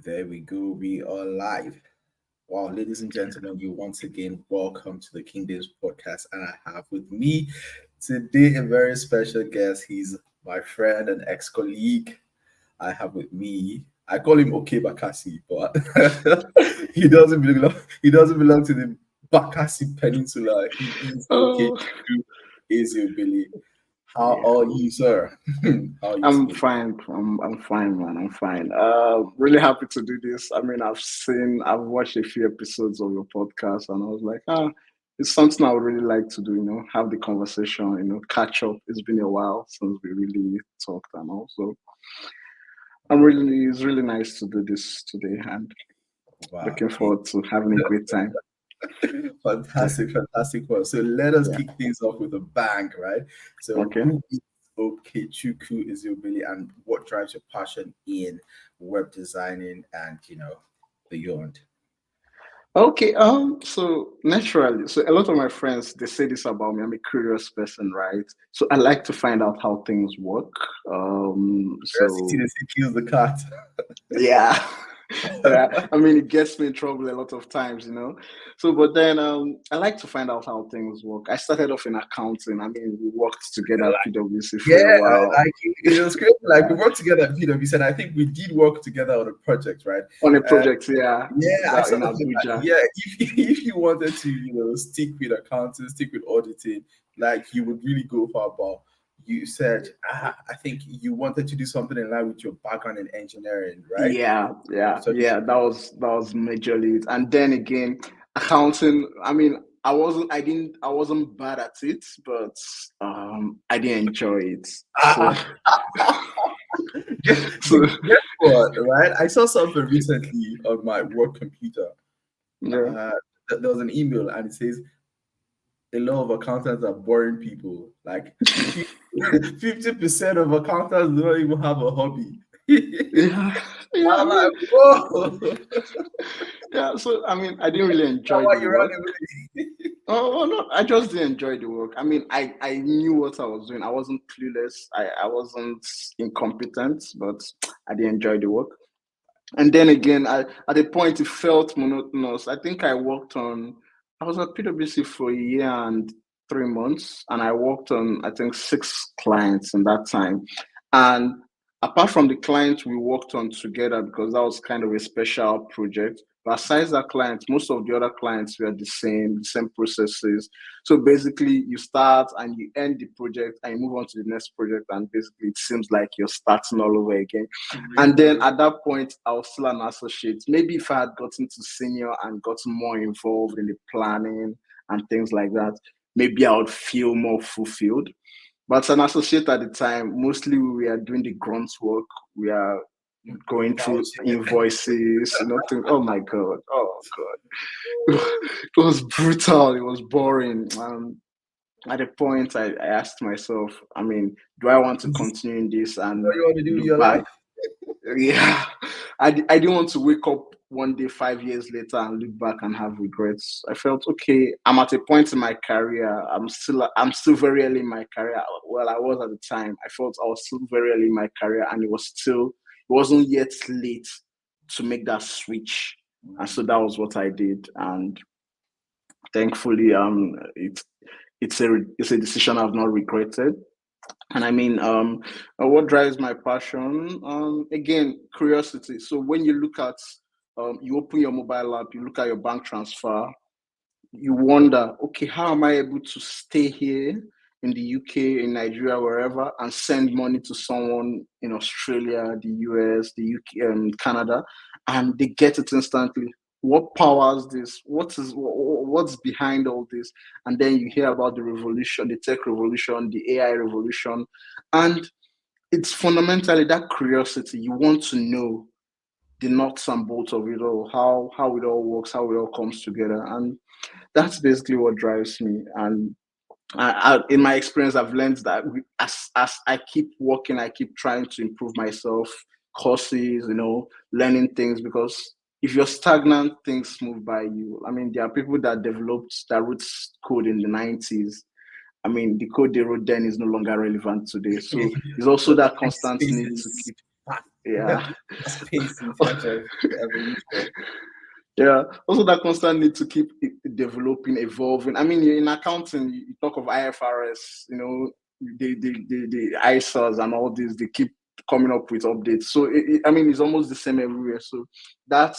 There we go. We are live. Wow, ladies and gentlemen, you once again welcome to the King Days podcast. And I have with me today a very special guest. He's my friend and ex-colleague. I have with me, I call him Oke Bakassi, but he doesn't belong to the Bakassi Peninsula. He is Oh, Okechukwu Ezeobele. How yeah. are you, sir? How are you I'm today? fine. I'm fine, man. I'm fine. Really happy to do this. I mean, I've watched a few episodes of your podcast, and I was like, it's something I would really like to do. Have the conversation. Catch up. It's been a while since we really talked, and also, it's really nice to do this today, and Wow. looking forward to having a great time. Yeah. Fantastic, fantastic one. So let us Yeah. kick things off with a bang, right? So Okay. who is Okechukwu Ezeobele and what drives your passion in web designing and beyond? Okay, so naturally, so a lot of my friends they say this about me. I'm a curious person, right? So I like to find out how things work. Curiosity, So they say kills the cat. yeah, yeah. I mean, it gets me in trouble a lot of times. So, but then I like to find out how things work. I started off in accounting. I mean, we worked together at PwC Yeah, for a while. like it was crazy. Like we Yeah, worked together at PwC, and I think we did work together on a project, right? on a Uh, project, yeah, yeah, I that in sort of thought that, Abuja. yeah, if you wanted to, stick with accounting, stick with auditing, like you would really go far. But you said, I think you wanted to do something in line with your background in engineering, right? Yeah, You yeah, studied. yeah. That was majorly it. And then again, accounting. I mean, I wasn't bad at it, but I didn't enjoy it. So, so Guess what, right? I saw something recently on my work computer. yeah, Uh, there was an email and it says a lot of accountants are boring people. Like 50% of accountants don't even have a hobby. yeah, yeah. I I'm like, mean, whoa, yeah. So I mean, I didn't really that's enjoy why the you ran work. away. Oh, well, no, I just didn't enjoy the work. I mean, I knew what I was doing. I wasn't clueless. I wasn't incompetent, but I didn't enjoy the work. And then again, at a point, it felt monotonous. I was at PwC for a year and 3 months, and I worked on, I think, 6 clients in that time. And apart from the clients we worked on together, because that was kind of a special project, but aside that client, most of the other clients were the same processes. So basically, you start and you end the project and you move on to the next project, and basically, it seems like you're starting all over again. And then Really? at that point, I was still an associate. Maybe if I had gotten to senior and gotten more involved in the planning and things like that, maybe I would feel more fulfilled. But as an associate at the time, mostly we are doing the grunt work. We are going through Vouching. invoices, oh my God, oh God. It was brutal, it was boring. At a point, I asked myself, I mean, do I want to Is this continue in this what and you want to do with look your back? life? Yeah, I didn't want to wake up one day 5 years later and look back and have regrets. I felt okay. I'm at a point in my career. I'm still very early in my career. Well, I was at the time. I felt I was still very early in my career, and it wasn't yet late to make that switch. And so that was what I did. And thankfully, it's a decision I've not regretted. And I mean, what drives my passion? Again, curiosity. So when you look at, you open your mobile app, you look at your bank transfer, you wonder, okay, how am I able to stay here in the UK, in Nigeria, wherever, and send money to someone in Australia, the US, the UK, Canada, and they get it instantly? What powers this? What's behind all this? And then you hear about the revolution, the tech revolution, the AI revolution, and it's fundamentally that curiosity. You want to know the nuts and bolts of it all, how it all works, how it all comes together, and that's basically what drives me. And in my experience, I've learned that as I keep working, I keep trying to improve myself, courses, learning things, because if you're stagnant, things move by you. I mean, there are people that wrote code in the 90s. I mean, the code they wrote then is no longer relevant today. So it's also The that life constant space need to is keep. fast. Yeah. fast pace in terms of evolution. Yeah. Also, that constant need to keep developing, evolving. I mean, in accounting, you talk of IFRS, the ISAs and all this, they keep coming up with updates. So, I mean, it's almost the same everywhere. So, that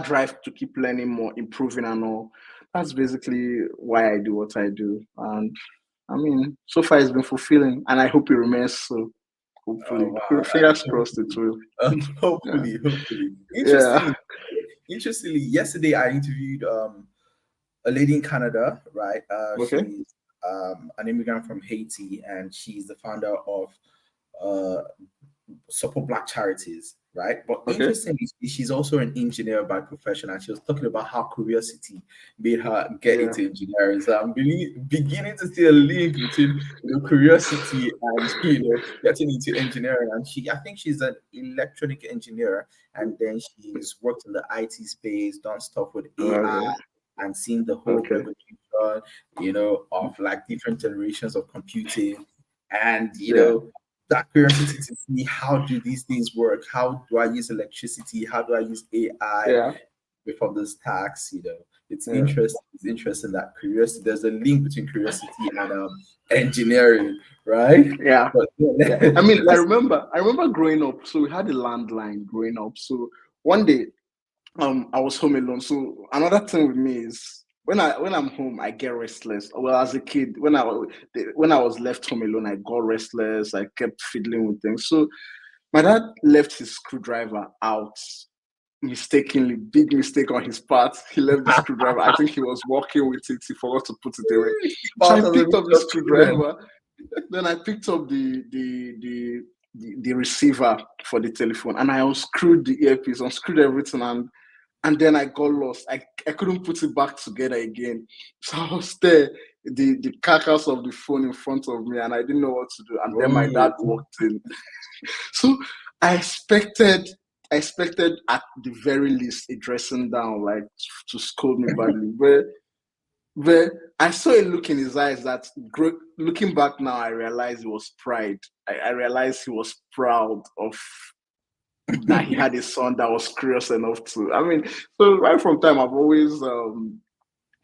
drive to keep learning more, improving, and all. That's basically why I do what I do. And I mean, so far it's been fulfilling, and I hope it remains so. Oh Hopefully, wow! fingers crossed it will. Yeah. Hopefully. Yeah. Interestingly, yesterday I interviewed a lady in Canada, right? Okay. She's an immigrant from Haiti, and she's the founder of uh, support black charities, right? But Okay. interestingly, she's also an engineer by profession, and she was talking about how curiosity made her get Yeah. into engineering. So I'm beginning to see a link between curiosity and getting into engineering. And I think she's an electronic engineer, and then she's worked in the IT space, done stuff with AI, Okay. and seen the whole Okay. revolution, of like different generations of computing, and Yeah. that curiosity to see how do these things work, how do I use electricity, how do I use AI Yeah. before this tax. It's Yeah. interesting that curiosity, there's a link between curiosity and engineering, right? Yeah. But Yeah. I mean, I let's remember. I remember growing up. So we had a landline growing up. So one day, I was home alone. So another thing with me is when I'm home, I get restless. Well, as a kid, when I was left home alone, I got restless. I kept fiddling with things. So my dad left his screwdriver out mistakenly, big mistake on his part. He left the screwdriver. I think he was walking with it. He forgot to put it away. So I part of picked up the the children. screwdriver. Then I picked up the receiver for the telephone, and I unscrewed the earpiece, unscrewed everything, and then I got lost. I couldn't put it back together again. So I was there, the carcass of the phone in front of me, and I didn't know what to do. And then my dad Oh, walked in. So I expected at the very least a dressing down, like to scold me badly. But I saw a look in his eyes that looking back now, I realized it was pride. I realized he was proud of that he had a son that was curious enough to. I mean, so right from time I've always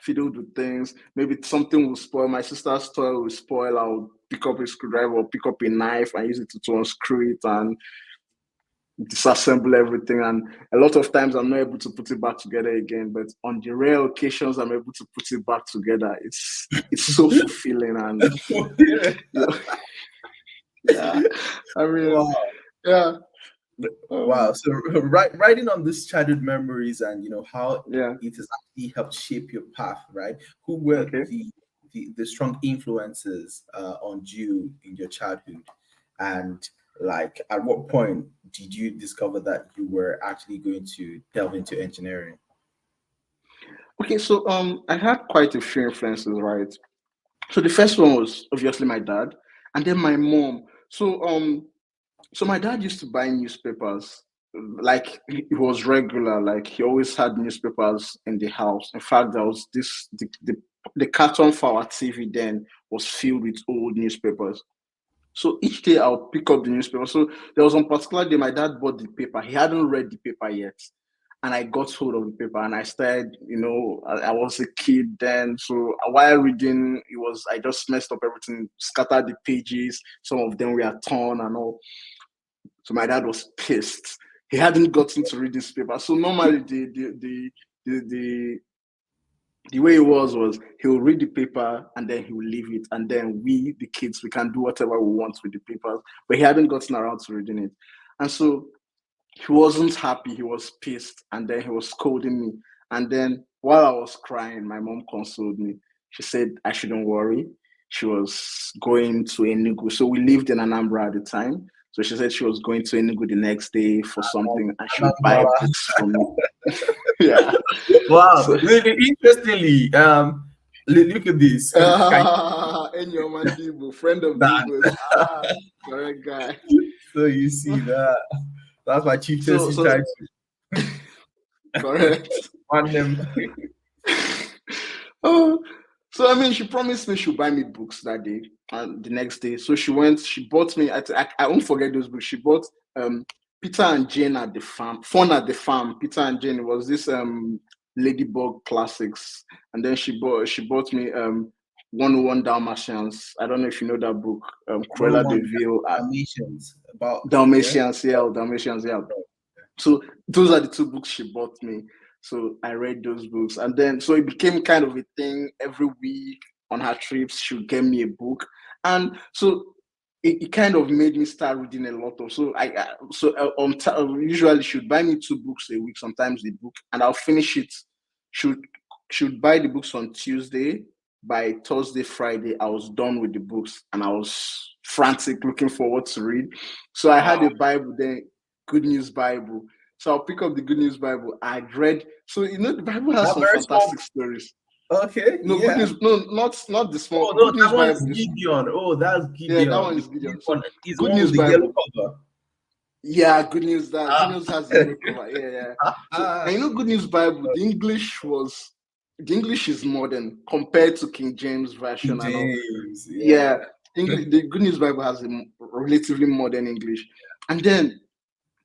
fiddled with things. Maybe something will spoil. My sister's toy will spoil. I'll pick up a screwdriver or pick up a knife and use it to unscrew it and disassemble everything. And a lot of times I'm not able to put it back together again. But on the rare occasions I'm able to put it back together, it's so fulfilling. And yeah. you know, yeah, I mean, Wow. yeah, Wow. So writing on these childhood memories and how yeah, it has actually helped shape your path, right? Who were okay. the strong influences on you in your childhood? And like at what point did you discover that you were actually going to delve into engineering? Okay, so I had quite a few influences, right? So the first one was obviously my dad, and then my mom. So my dad used to buy newspapers. Like it was regular. Like he always had newspapers in the house. In fact, there was the carton for our TV then was filled with old newspapers. So each day I'll pick up the newspaper. So there was one particular day my dad bought the paper. He hadn't read the paper yet. And I got hold of the paper and I started, I was a kid then. So while reading, I just messed up everything, scattered the pages. Some of them were torn and all. So my dad was pissed. He hadn't gotten to read this paper. So normally the way it was he'll read the paper and then he'll leave it, and then we the kids we can do whatever we want with the papers, but he hadn't gotten around to reading it. And so he wasn't happy, he was pissed, and then he was scolding me. And then while I was crying, my mom consoled me. She said I shouldn't worry. She was going to Enugu, so we lived in Anambra at the time. So she said she was going to Enugu the next day for something and she would buy Anambra. books for me. Yeah. Wow. So Interestingly, look at this. Can Enyo Mandibo, friend of that Dibo's. Correct guy. so you see that that's my So, chieftaincy so title. correct. On them. Oh, So I mean, she promised me she'll buy me books that day and the next day. So she went, she bought me. I won't forget those books. She bought Peter and Jane at the Farm, Fun at the Farm. Peter and Jane, it was this Ladybug classics, and then she bought me 101 Dalmatians. I don't know if you know that book. Cruella de 101 Vil, Dalmatians about, yeah. Dalmatians, yeah, Dalmatians, yeah. So those are the two books she bought me. So I read those books, and then so it became kind of a thing. Every week on her trips, she would get me a book, and so it kind of made me start reading a lot of. So usually she would buy me two books a week, sometimes the book, and I'll finish it. She would buy the books on Tuesday. By Thursday, Friday, I was done with the books, and I was frantic, looking forward to read. So I had Wow. a Bible then, Good News Bible. So I'll pick up the Good News Bible. I'd read. So the Bible has That some very small. fantastic stories. Okay, No, Good yeah. News. No, not the Oh small. no, Good that News one is Bible. Gideon. Oh, that's Yeah, that Gideon. one The is Gideon. So one is the Good one with News the yellow Bible. cover. Yeah, Good News. That Good Ah. News has the yellow cover. Yeah, yeah. So and Good News Bible. The English is modern compared to King James King version and all. James, Yeah, yeah. English. The Good News Bible has a relatively modern English, and then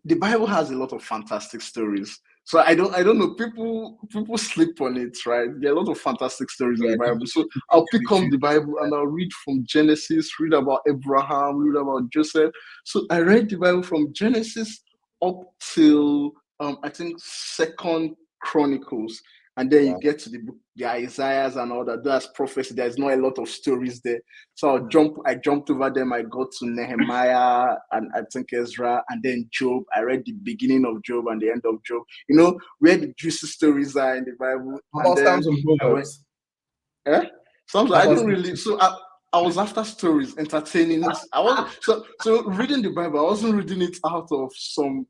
the Bible has a lot of fantastic stories. So I don't know. People sleep on it, right? There are a lot of fantastic stories in Yeah, the to Bible. be So to be I'll to be pick up true. the Bible and I'll read from Genesis, read about Abraham, read about Joseph. So I read the Bible from Genesis up till I think Second Chronicles, and then you Wow. get to the book, the Isaiahs and all that. That's prophecy. There's not a lot of stories there. So I jumped over them. I got to Nehemiah and I think Ezra and then Job. I read the beginning of Job and the end of Job. Where the juicy stories are in the Bible. How And about then Psalms and I went, Proverbs? eh? Some How I about didn't really. So I was after stories, entertaining. I wasn't so reading the Bible. I wasn't reading it out of some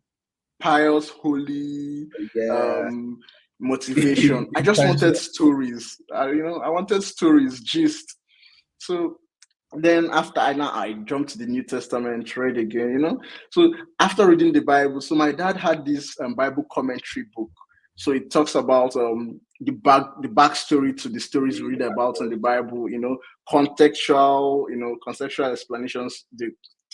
pious, holy yeah. um motivation. I just wanted stories. I wanted stories, gist. So then after I jumped to the New Testament, read again. So after reading the Bible, so my dad had this Bible commentary book. So it talks about the backstory to the stories we read about in the Bible, contextual, contextual explanations, the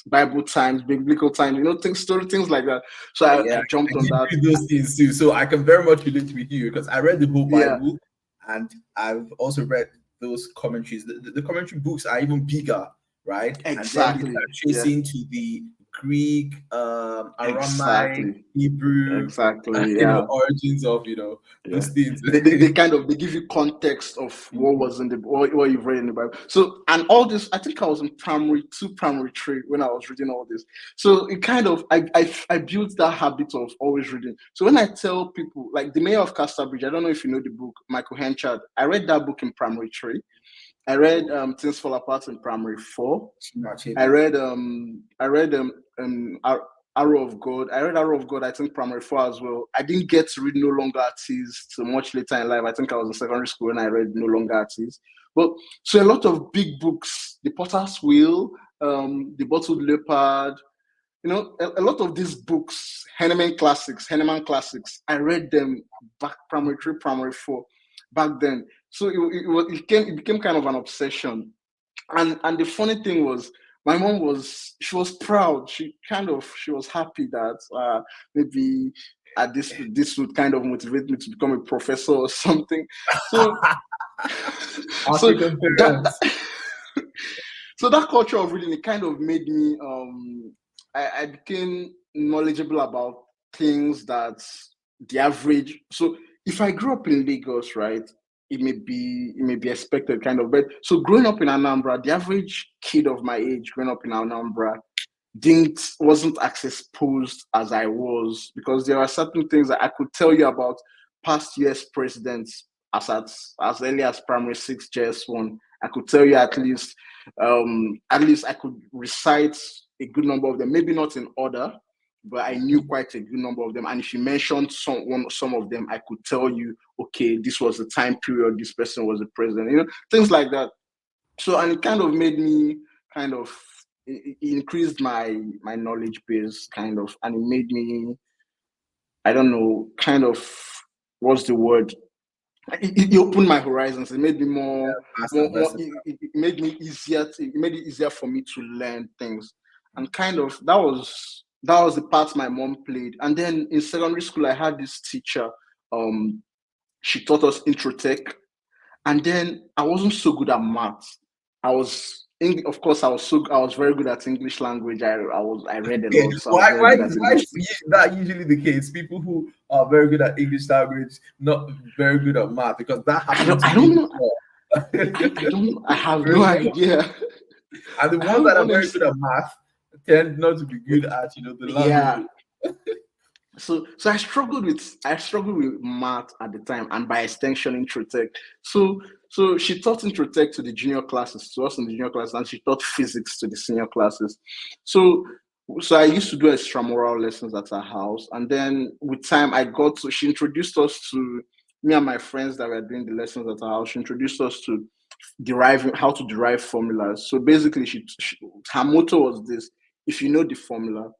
Bible times, biblical times, things like that. So Yeah, I jumped I on keep that. doing those things too. So I can very much relate with you because I read the whole Yeah, Bible and I've also read those commentaries. The commentary books are even bigger, right? And then they exactly. start Yeah, tracing to the Greek, Aramaic, exactly. Hebrew, Exactly. Yeah. origins of Yeah, those things. they give you context of what Mhm. was in the what you've read in the Bible. So and all this, I think I was in primary two, primary three when I was reading all this. So it kind of I built that habit of always reading. So when I tell people like the Mayor of Casterbridge, I don't know if you know the book Michael Henchard. I read that book in primary three. I read Things Fall Apart in primary four. Chima, I chima. read Arrow of God. I read Arrow of God, I think primary four as well. I didn't get to read No Longer Artists till much later in life. I think I was in secondary school when I read No Longer Artists. But so a lot of big books, The Potter's Wheel, The Bottled Leopard, a lot of these books, Henneman classics, I read them back primary three, primary four, back then. So it became kind of an obsession. And the funny thing was my mom she was proud. She was happy that maybe this would kind of motivate me to become a professor or something. So so African that parents. so that culture of reading, it kind of made me I became knowledgeable about things that the average. So if I grew up in Lagos, right, it may be expected kind of, but so growing up in Anambra, the average kid of my age growing up in Anambra didn't wasn't as exposed as I was, because there are certain things that I could tell you about past US presidents as early as primary six JS1. I could tell you at least I could recite a good number of them, maybe not in order, but I knew quite a good number of them. And if you mentioned some of them, I could tell you, okay, this was the time period this person was the president, things like that. So and it kind of made me kind of it increased my knowledge base kind of, and it made me, I don't know, kind of, what's the word, it opened my horizons. It made me more, Massive, massive. it made me easier. It made it easier for me to learn things, and kind of that was the part my mom played. And then in secondary school, I had this teacher. She taught us intro tech, and then I wasn't so good at math. Of course, I was very good at English language. I read a lot, so I was very good at Why English. is that usually the case? People who are very good at English language, not very good at math, because that happened I to don't me know. before. I don't. I have no Very good. idea. And the I ones have that are very good honestly. at math tend not to be good at, the Yeah. languages. So I struggled with math at the time, and by extension Introtech. So she taught Introtech to the junior classes, to us in the junior class, and she taught physics to the senior classes. So so I used to do extramural lessons at her house, and then with time she introduced us to me and my friends that were doing the lessons at her house. She introduced us to deriving how to derive formulas. So basically, her motto was this: if you know the formula,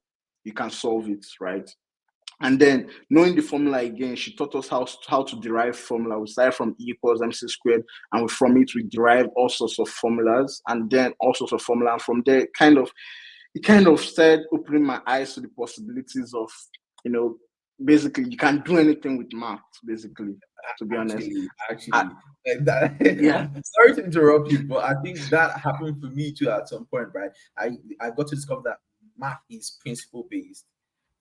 you can solve it, right? And then knowing the formula again, she taught us how to derive formula. We started from E equals MC squared, and from it we derive all sorts of formulas, and then all sorts of formula. And from there, it kind of started opening my eyes to the possibilities of, you know, basically you can do anything with math, basically, to be honest. I, Actually, that, yeah, sorry to interrupt you, but I think that happened for me too at some point, right? I got to discover that math is principle based.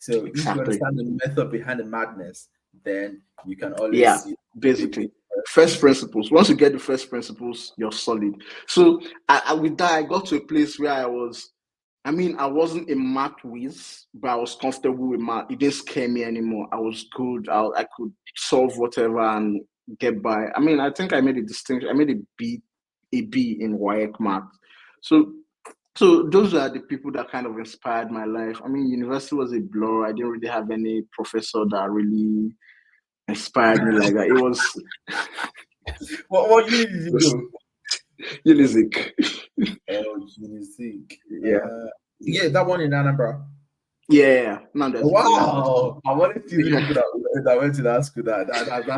So if you exactly. understand the method behind the madness, then you can Yeah, always make basically. it. First principles. Once you get the first principles, you're solid. So with that, I got to a place where I wasn't a math whiz, but I was comfortable with math. It didn't scare me anymore. I was good. I could solve whatever and get by. I think I made a distinction. I made a B in WIAC math. So those are the people that kind of inspired my life. University was a blur. I didn't really have any professor that really inspired me like that. It was What unit did you just go? music. Oh, music. Yeah. Yeah, that one in Anambra. Yeah. Now there's yeah. Wow, I wanted to see the people Yeah. that went to that school. That's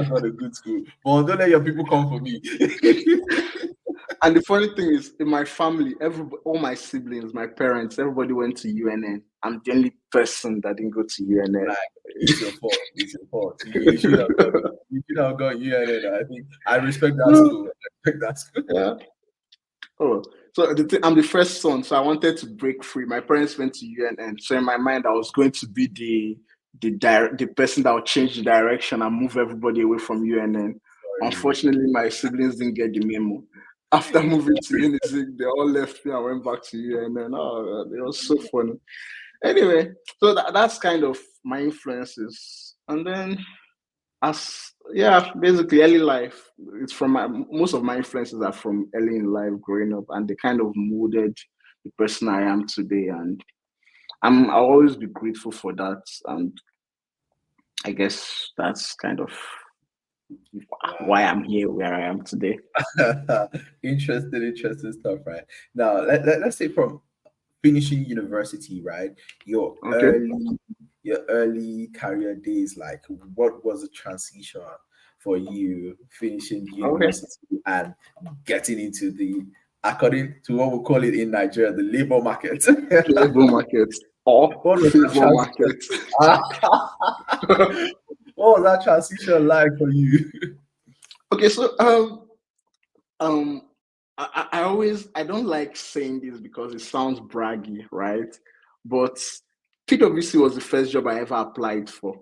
not a good school. But don't let your people come for me. And the funny thing is, in my family, all my siblings, my parents, everybody went to UNN. I'm the only person that didn't go to UNN. Like, it's your fault. It's your fault. You should have gone. You should have gone UNN. I think I respect that school. I respect that school. Yeah. Oh, so I'm the first son, so I wanted to break free. My parents went to UNN, so in my mind, I was going to be the person that would change the direction and move everybody away from UNN. Sorry. Unfortunately, my siblings didn't get the memo. After moving to Unity, they all left me and went back to UNN. Oh, it was so funny. Anyway, so that's kind of my influences, and then basically early life. It's from most of my influences are from early in life, growing up, and they kind of molded the person I am today. And I'll always be grateful for that. And I guess that's kind of why I'm here where I am today. Interesting stuff, right? Now, let's say from finishing university, right? Your Okay. early your early career days, like what was the transition for you finishing Okay. university and getting into the, according to what we call it in Nigeria, the labor market? Labor market or What was that favor transition? market. What was that transition like for you? Okay, so um I don't like saying this because it sounds braggy, right? But PwC was the first job I ever applied for.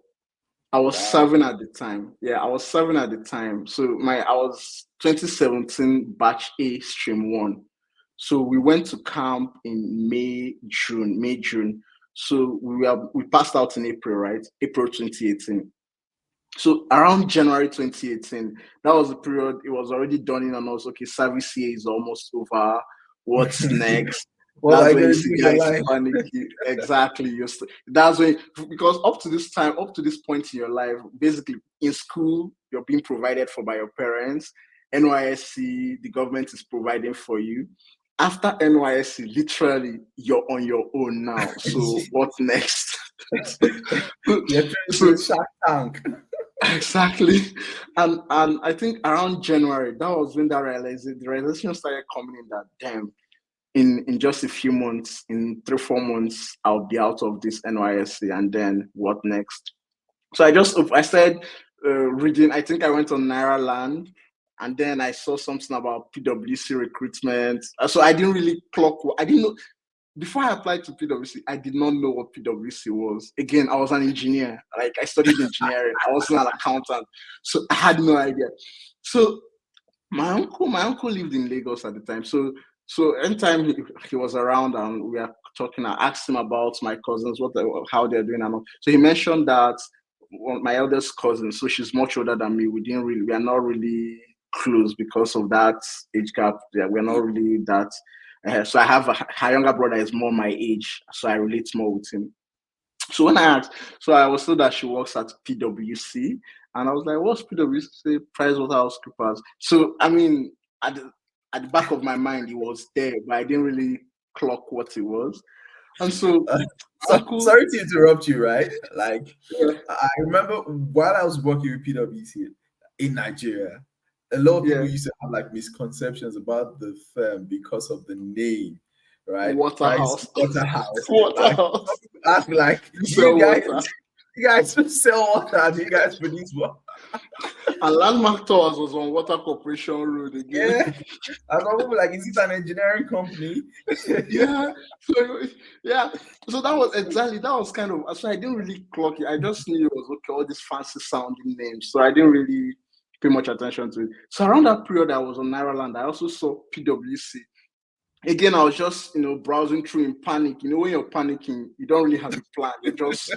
I was Wow. serving at the time. Yeah, I was serving at the time. So I was 2017 batch A stream one. So we went to camp in May, June. So we passed out in April, right? April 2018. So around January 2018, that was the period it was already dawning on us. Okay, service year is almost over. What's next? What are That's you when you going to see do in your guys life? panic. Exactly. That's when, because up to this point in your life, basically in school, you're being provided for by your parents. NYSC, the government is providing for you. After NYSC, literally, you're on your own now. So what next? You're trying to so a Shark Tank. Exactly. And I think around January, that was when the realization started coming in that damn, in just a few months, in 3, 4 months, I'll be out of this NYSC, and then what next? So I started reading. I think I went on Naira Land, and then I saw something about PwC recruitment. So I didn't really I didn't know before I applied to PwC. I did not know what PwC was. Again, I was an engineer. Like I studied engineering. I wasn't an accountant, so I had no idea. So my uncle lived in Lagos at the time. So anytime he was around and we are talking, I asked him about my cousins, how they're doing and all. So he mentioned that my eldest cousin, so she's much older than me. We are not really close because of that age gap. Yeah, we're not really that. So I have her younger brother is more my age, so I relate more with him. So when I asked, so I was told that she works at PwC, and I was like, "What's PwC? PricewaterhouseCoopers." So I mean, at the back of my mind, it was there, but I didn't really clock what it was. And so, uncle, Sorry to interrupt you, right? Like, yeah, I remember while I was working with PwC in Nigeria, a lot of people yeah, used to have like misconceptions about the firm because of the name, right? Price Waterhouse, Waterhouse. And Waterhouse. ask like, You do you sell guys, water. you guys sell water? Do you guys produce water? And Landmark Towers was on Water Corporation Road again. Yeah. I was almost like, is it an engineering company? Yeah. So yeah. So that was kind of so I didn't really clock it. I just knew it was okay, all these fancy sounding names. So I didn't really pay much attention to it. So around that period I was on Nairaland, I also saw PwC. Again, I was just browsing through in panic. When you're panicking, you don't really have a plan. You're just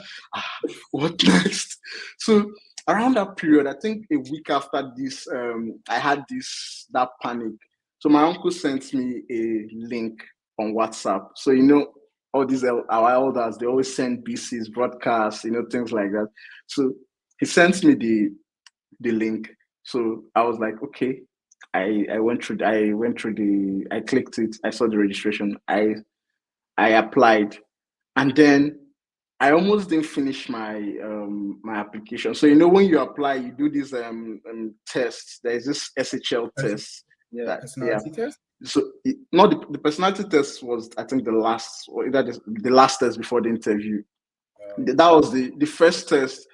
what next? So around that period, I think a week after this, I had that panic. So my uncle sent me a link on WhatsApp. So all these our elders, they always send BCs, broadcasts, things like that. So he sent me the link. So I was like, okay. I clicked it, I saw the registration, I applied, and then I almost didn't finish my application. So when you apply, you do these tests. There's this SHL test Yeah, that yeah. personality test. So not the personality test was I think the last or either the last test before the interview. That was the first test.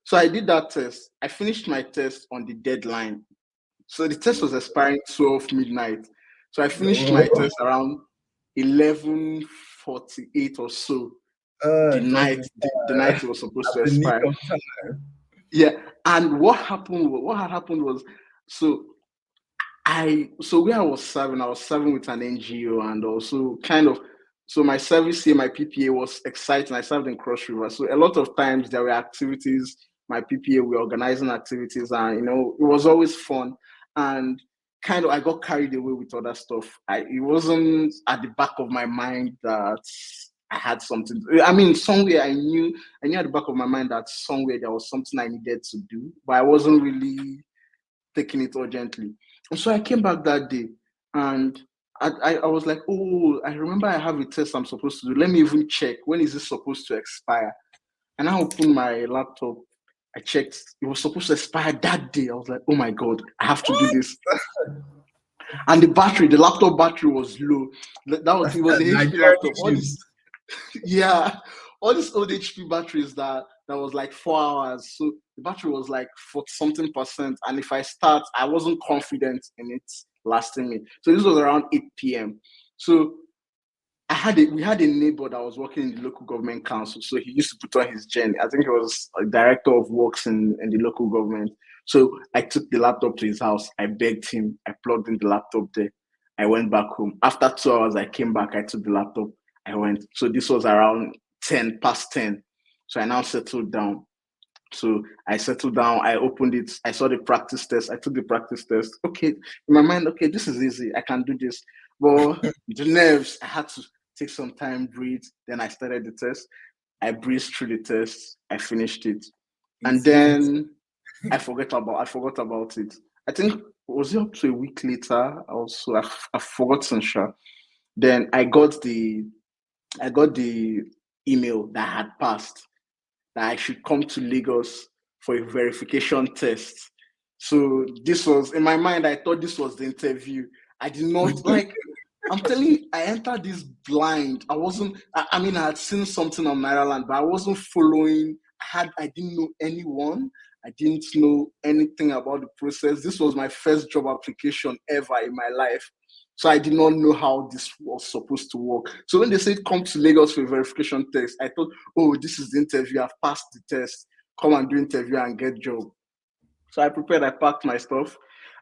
So I did that test. I finished my test on the deadline. So the test was expiring 12 midnight. So I finished my Oh, test around 11:48 or so. The just night the night it was supposed to the nick expire. of time. Yeah. And what had happened was so where I was serving with an NGO, and also kind of so my service here, my PPA was exciting. I served in Cross River. So a lot of times there were activities, my PPA were organizing activities, and it was always fun. And kind of I got carried away with other stuff. It wasn't at the back of my mind that I had something. I mean, somewhere I knew at the back of my mind that somewhere there was something I needed to do, but I wasn't really taking it urgently. And so I came back that day, and I was like, oh, I remember I have a test I'm supposed to do. Let me even check, when is this supposed to expire? And I opened my laptop. I checked, it was supposed to expire that day. I was like, oh my God, I have to do this. And the laptop battery was low. It was a HP Nigerian laptop. issues. Yeah, all these old HP batteries that was like 4 hours. So the battery was like 40 something percent. And if I start, I wasn't confident in it lasting me. So this was around 8 p.m. So we had a neighbor that was working in the local government council. So he used to put on his gen. I think he was a director of works in the local government. So I took the laptop to his house. I begged him. I plugged in the laptop there. I went back home. After 2 hours, I came back. I took the laptop. I went. So this was around 10 past 10. So I now settled down. So I settled down. I opened it. I saw the practice test. I took the practice test. Okay, in my mind, okay, this is easy. I can do this. But the nerves, I had to take some time, breathe. Then I started the test. I breezed through the test. I finished it, and Easy peasy. then I forgot about it. I think was it up to a week later? Also, I've forgotten. Sure. Then I got the email that I had passed that I should come to Lagos for a verification test. So this was, in my mind, I thought this was the interview. I did not like. I'm telling you, I entered this blind. I mean, I had seen something on Maryland, but I wasn't following. I didn't know anyone. I didn't know anything about the process. This was my first job application ever in my life. So I did not know how this was supposed to work. So when they said come to Lagos for a verification test, I thought, oh, this is the interview. I've passed the test. Come and do interview and get job. So I prepared. I packed my stuff.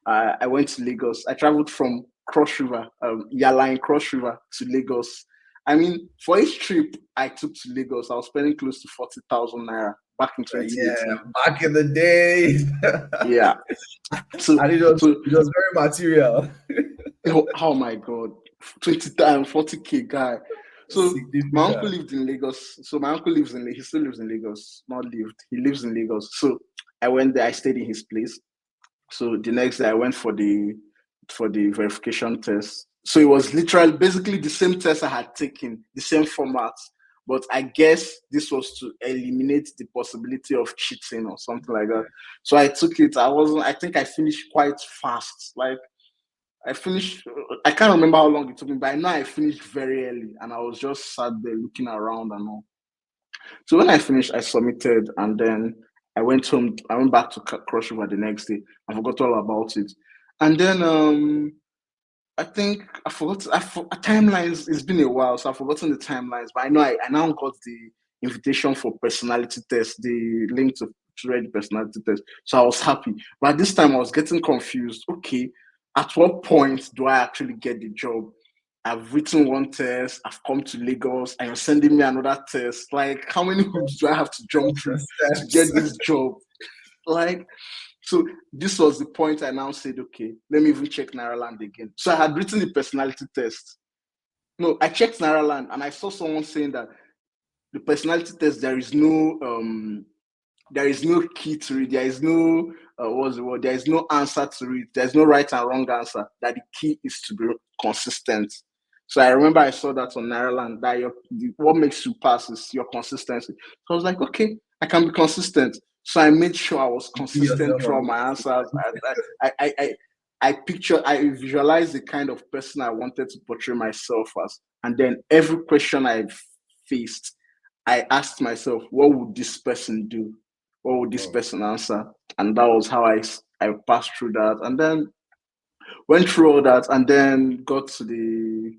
I went to Lagos. I traveled from Cross River, Yala Cross River to Lagos. I mean, for each trip I took to Lagos, I was spending close to 40,000 naira back in 2018. Back in the day. Yeah. So, and it was very material. oh my God, 20 times 40K guy. So my uncle lived in Lagos. So my uncle he still lives in Lagos. Not lived, he lives in Lagos. So I went there. I stayed in his place. So the next day I went for the verification test. So it was literally basically the same test I had taken, the same format. But I guess this was to eliminate the possibility of cheating or something like that. So I took it. I think I finished quite fast. Like I can't remember how long it took me, but I know I finished very early and I was just sat there looking around and all. So when I finished, I submitted and then I went home. I went back to Cross River the next day. I forgot all about it. And then I think I forgot timelines. It's been a while, so I've forgotten the timelines. But I know I now got the invitation for personality test, the link to read the personality test. So I was happy. But this time I was getting confused. Okay, at what point do I actually get the job? I've written one test, I've come to Lagos, and you're sending me another test. Like, how many hoops do I have to jump through to get this job? Like, so this was the point I now said, okay, let me even check Nairaland again. So I had written the personality test. No, I checked Nairaland and I saw someone saying that the personality test, there is no key to it. There is no what's the word? There is no answer to it. There's no right and wrong answer. That the key is to be consistent. So I remember I saw that on Nairaland that what makes you pass is your consistency. So I was like, okay, I can be consistent. So I made sure I was consistent throughout my answers. I visualized the kind of person I wanted to portray myself as. And then every question I faced, I asked myself, what would this person do? What would this person answer? And that was how I passed through that. And then went through all that and then got to the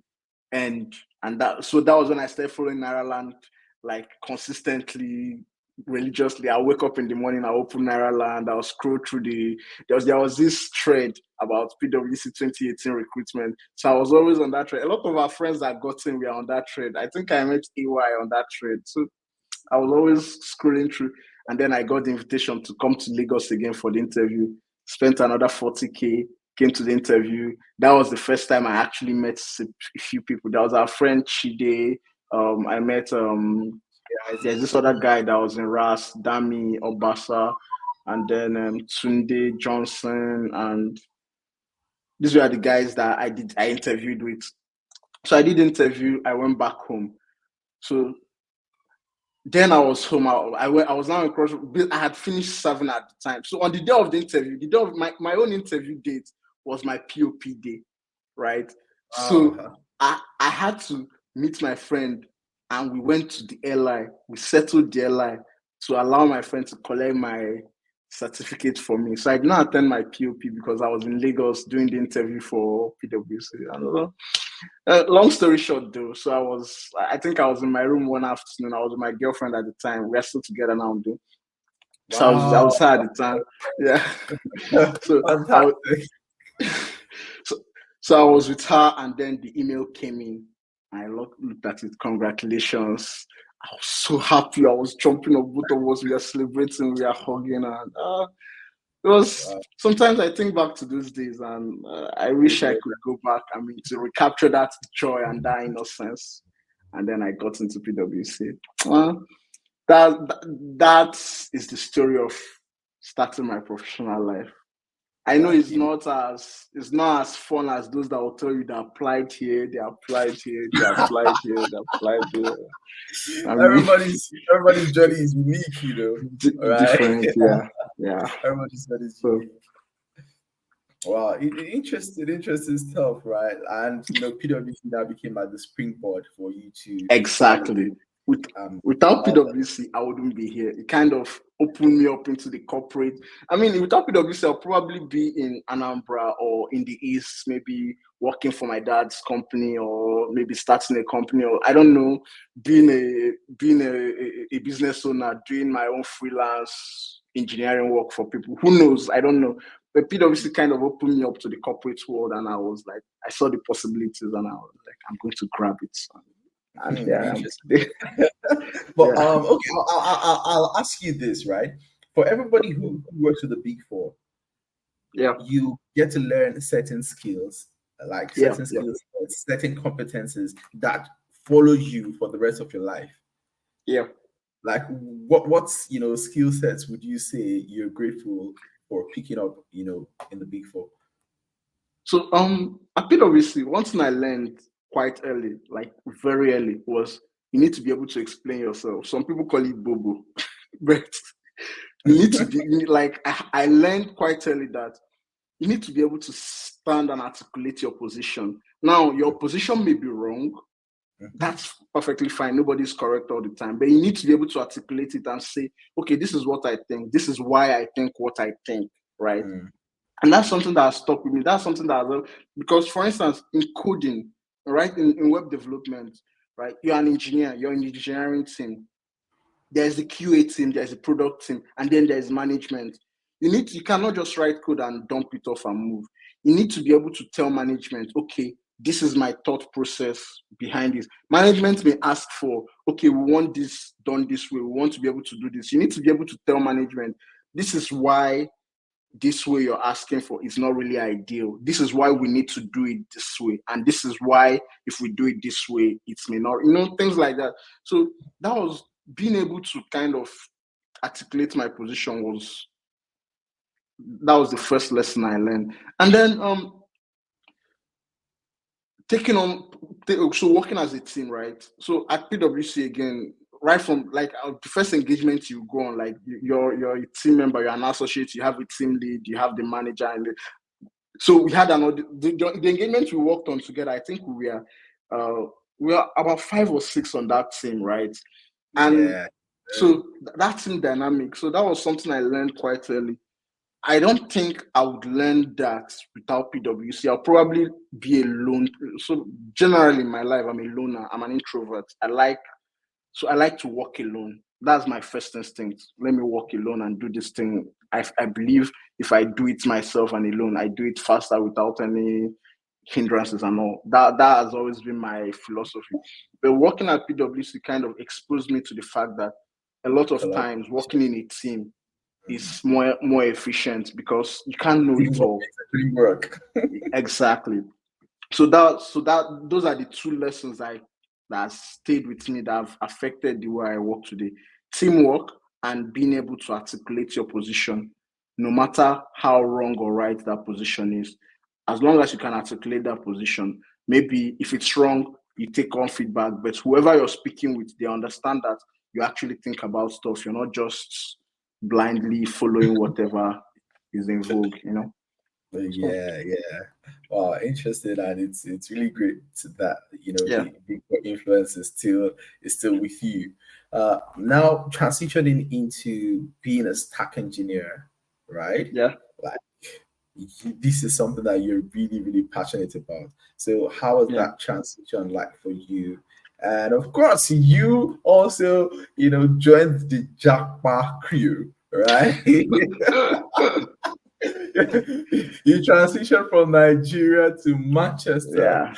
end. And that was when I started following Nairaland like consistently, religiously. I wake up in the morning, I open Nairaland, I'll scroll through there was this thread about PwC 2018 recruitment. So I was always on that thread. A lot of our friends that got in were on that thread. I think I met EY on that thread. So I was always scrolling through. And then I got the invitation to come to Lagos again for the interview. Spent another 40K, came to the interview. That was the first time I actually met a few people. That was our friend Chide. I met there's this other guy that was in RAS, Dami Obasa, and then Tunde Johnson, and these were the guys that I interviewed with. So I did interview. I went back home. So then I was home. I was now in Cross. I had finished serving at the time. So on the day of the interview, the day of my own interview date was my POP day, right? So I had to meet my friend, and we went to the airline. We settled the airline to allow my friend to collect my certificate for me. So I did not attend my POP because I was in Lagos doing the interview for PwC. I don't know. Long story short, though, so I think I was in my room one afternoon. I was with my girlfriend at the time. We're still together now, though. So I was her at the time. Yeah. So I was, so I was with her, and then the email came in. I looked at it. Congratulations. I was so happy. I was jumping up. Both of us, we are celebrating, we are hugging, and it was sometimes I think back to those days and I wish I could go back. I mean, to recapture that joy and that innocence. And then I got into PwC. That is the story of starting my professional life. I know Like, it's not as fun as those that will tell you they applied here, they applied here, they applied here, they applied here. I mean, everybody's journey is unique, All right. different, yeah. Everybody's journey is So unique. Wow, interesting stuff, right? And PwC now became like the springboard for you to exactly. With, without all PwC, I wouldn't be here. It kind of opened me up into the corporate. I mean, without PwC, I'll probably be in Anambra or in the East, maybe working for my dad's company or maybe starting a company, or I don't know, being a business owner, doing my own freelance engineering work for people. Who knows? I don't know. But PwC kind of opened me up to the corporate world, and I was like, I saw the possibilities, and I was like, I'm going to grab it. And there I am interesting. today. But Yeah, okay, I'll ask you this, right? For everybody who works with the Big Four, yeah, you get to learn certain skills, like yeah, certain yeah, skills, certain competences that follow you for the rest of your life. yeah. Like what's skill sets would you say you're grateful for picking up, in the Big Four? So at PwC, one thing I learned quite early, like very early, was you need to be able to explain yourself. Some people call it bobo, but you need to be like I learned quite early that you need to be able to stand and articulate your position. Now, your position may be wrong. That's perfectly fine. Nobody's correct all the time, but you need to be able to articulate it and say, okay, this is what I think. This is why I think what I think, right? Mm, And that's something that has stuck with me. That's something that because, for instance, in coding, right, in web development, right, you're an engineer, you're in the engineering team. There's a QA team, there's a product team, and then there's management. You cannot just write code and dump it off and move. You need to be able to tell management, okay, this is my thought process behind this. Management may ask for, okay, we want this done this way. We want to be able to do this. You need to be able to tell management, this is why this way you're asking for is not really ideal. This is why we need to do it this way. And this is why if we do it this way, it may not, things like that. So that was being able to kind of articulate my position that was the first lesson I learned. And then so working as a team, right? So at PwC again, right from like the first engagement you go on, like you're a team member, you're an associate, you have a team lead, you have the manager, so we had the engagement we worked on together. I think we are about 5 or 6 on that team, right? And yeah. so that team dynamic. So that was something I learned quite early. I don't think I would learn that without PwC. I'll probably be alone. So generally in my life, I'm a loner. I'm an introvert. I like to walk alone. That's my first instinct. Let me walk alone and do this thing. I believe if I do it myself and alone, I do it faster without any hindrances and all. That has always been my philosophy. But working at PwC kind of exposed me to the fact that a lot of times working in a team is more efficient because you can't know it all. Teamwork. Exactly. So those are the 2 lessons that stayed with me that have affected the way I work today. Teamwork and being able to articulate your position, no matter how wrong or right that position is. As long as you can articulate that position, maybe if it's wrong, you take on feedback, but whoever you're speaking with, they understand that you actually think about stuff. You're not just blindly following whatever is in vogue. So, Yeah, yeah. Wow, interesting, and it's really great that yeah, the big influence is still with you. Now transitioning into being a stack engineer, right? yeah. Like this is something that you're really, really passionate about. So how was Yeah. that transition like for you? And of course, you also, joined the Jackpot crew, right? You transitioned from Nigeria to Manchester, Yeah.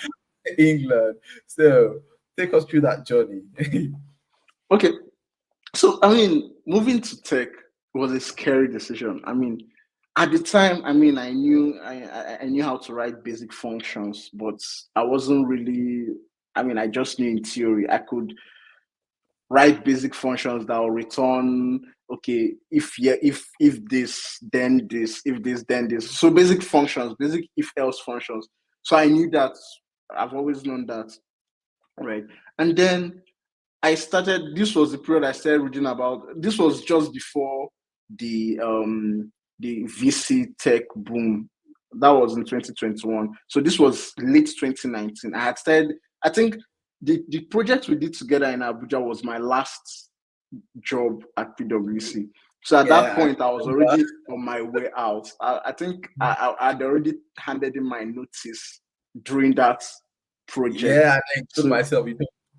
England. So take us through that journey. Okay. So, I mean, moving to tech was a scary decision. I mean, at the time, I mean, I knew how to write basic functions, but I wasn't really. I mean, I just knew in theory I could write basic functions that will return okay, if this, then this, if this, then this. So basic functions, basic if else functions. So I knew that. I've always known that, right? And then I started. This was the period I started reading about. This was just before the VC tech boom. That was in 2021. So this was late 2019. I had started. I think the project we did together in Abuja was my last job at PwC. So at that Yeah, I point, I was remember. already on my way out. I think I'd already handed in my notice during that project. Yeah, I think to So myself,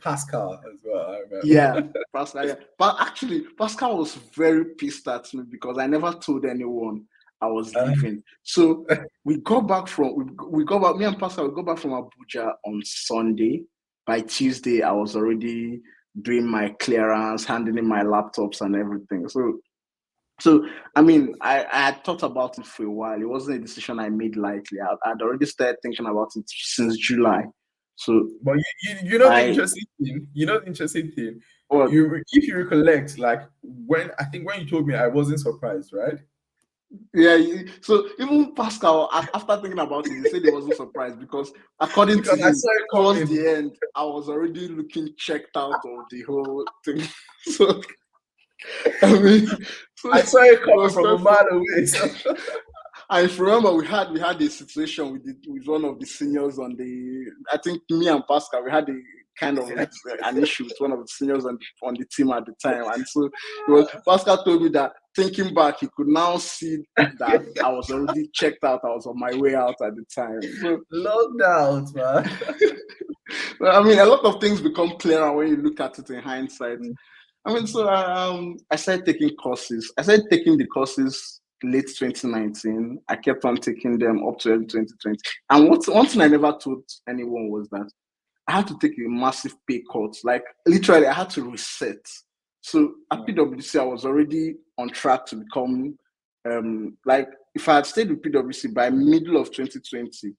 Pascal as well. I yeah, remember. Pascal. Yeah. But actually, Pascal was very pissed at me because I never told anyone I was Uh, leaving. So we got back. Me and Pascal we got back from Abuja on Sunday. By Tuesday, I was already doing my clearance, handing in my laptops and everything. So I mean, I had thought about it for a while. It wasn't a decision I made lightly. I'd already started thinking about it since July. So but you know the I interesting thing. You know the interesting thing. well, If you recollect, like when I think when you told me, I wasn't surprised, right? yeah, so even Pascal, after thinking about it, he said he wasn't surprised because, according to Because I him, saw it towards coming. the end, I was already looking checked out of the whole thing. So, I mean, so I it saw it coming was from quite a fun. mile away. So I remember we had a situation with one of the seniors on the. I think me and Pascal we had a kind of an issue with one of the seniors on the team at the time, and so Pascal told me that thinking back, he could now see that I was already checked out. I was on my way out at the time. So lockdowns, man. I mean, a lot of things become clearer when you look at it in hindsight. Mm. I mean, so I started taking courses. I started taking the courses late 2019. I kept on taking them up to early 2020. And one thing I never told anyone was that I had to take a massive pay cut. Like literally, I had to reset. So at PwC, I was already on track to become like if I had stayed with PwC by middle of 2020,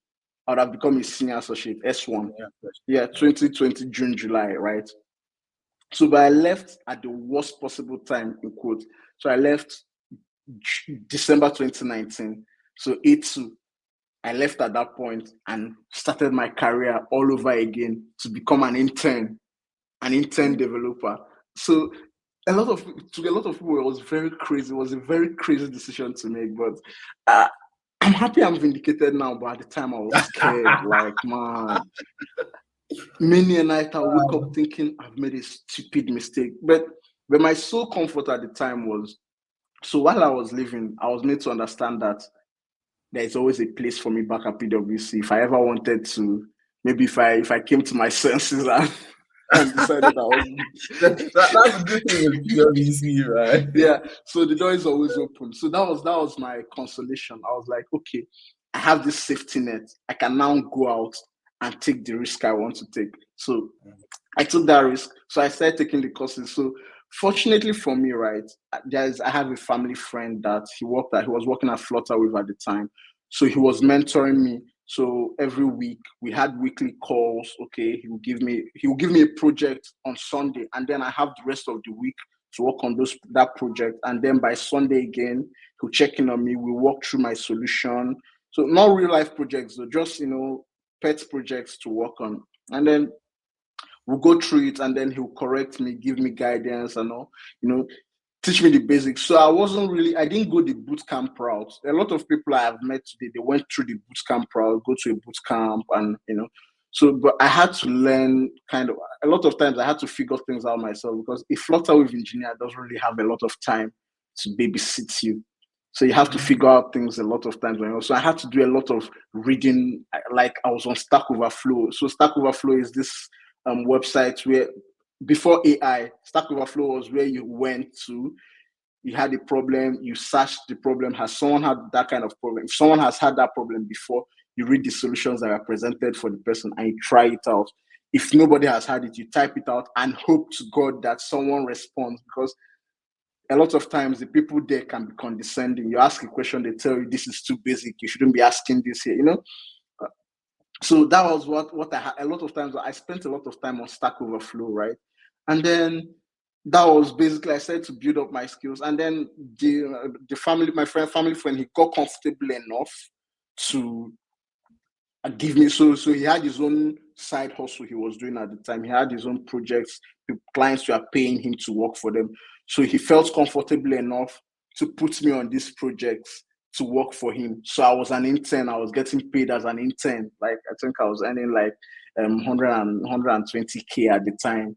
I would have become a senior associate S1. Yeah, Yeah, 2020 June, July, right? So, but I left at the worst possible time, in quote. So I left December 2019. So A2, I left at that point and started my career all over again to become an intern Mm. developer. So to a lot of people, it was very crazy. It was a very crazy decision to make, but uh, I'm happy I'm vindicated now. But at the time, I was scared. Like, man, many a night I wake up Wow. thinking I've made a stupid mistake. But my sole comfort at the time was, so while I was living, I was made to understand that there is always a place for me back at PwC. If I ever wanted to, maybe if I came to my senses and decided I was That's a good thing with PwC, right? yeah, so the door is always open. So that was my consolation. I was like, okay, I have this safety net. I can now go out and take the risk I want to take. So I took that risk. So I started taking the courses. So fortunately for me, right, I have a family friend that he was working at Flutter with at the time. So he was mentoring me. So every week we had weekly calls. Okay, he will give me a project on Sunday, and then I have the rest of the week to work on that project. And then by Sunday again, he'll check in on me. We walk through my solution. So not real life projects, so just pet projects to work on. And then we'll go through it, and then he'll correct me, give me guidance and all, you know, teach me the basics. So I didn't go the boot camp route. A lot of people I have met today, they went through the boot camp route, go to a boot camp and, so, but I had to learn kind of, a lot of times I had to figure things out myself because a Flutter with engineer doesn't really have a lot of time to babysit you. So you have to figure out things a lot of times. So I had to do a lot of reading. Like I was on Stack Overflow. So Stack Overflow is this website where before AI, Stack Overflow was where you went to, you had a problem, you searched the problem. Has someone had that kind of problem? If someone has had that problem before, you read the solutions that are presented for the person and you try it out. If nobody has had it, you type it out and hope to God that someone responds, because a lot of times the people there can be condescending. You ask a question, they tell you this is too basic, you shouldn't be asking this here. So that was what I had. A lot of times I spent a lot of time on Stack Overflow, right? And then that was basically, I started to build up my skills. And then the family, my family friend, he got comfortable enough to give me, so he had his own side hustle he was doing at the time. He had his own projects. Clients were paying him to work for them. So he felt comfortable enough to put me on these projects to work for him. So I was an intern. I was getting paid as an intern. Like, I think I was earning like 120K at the time.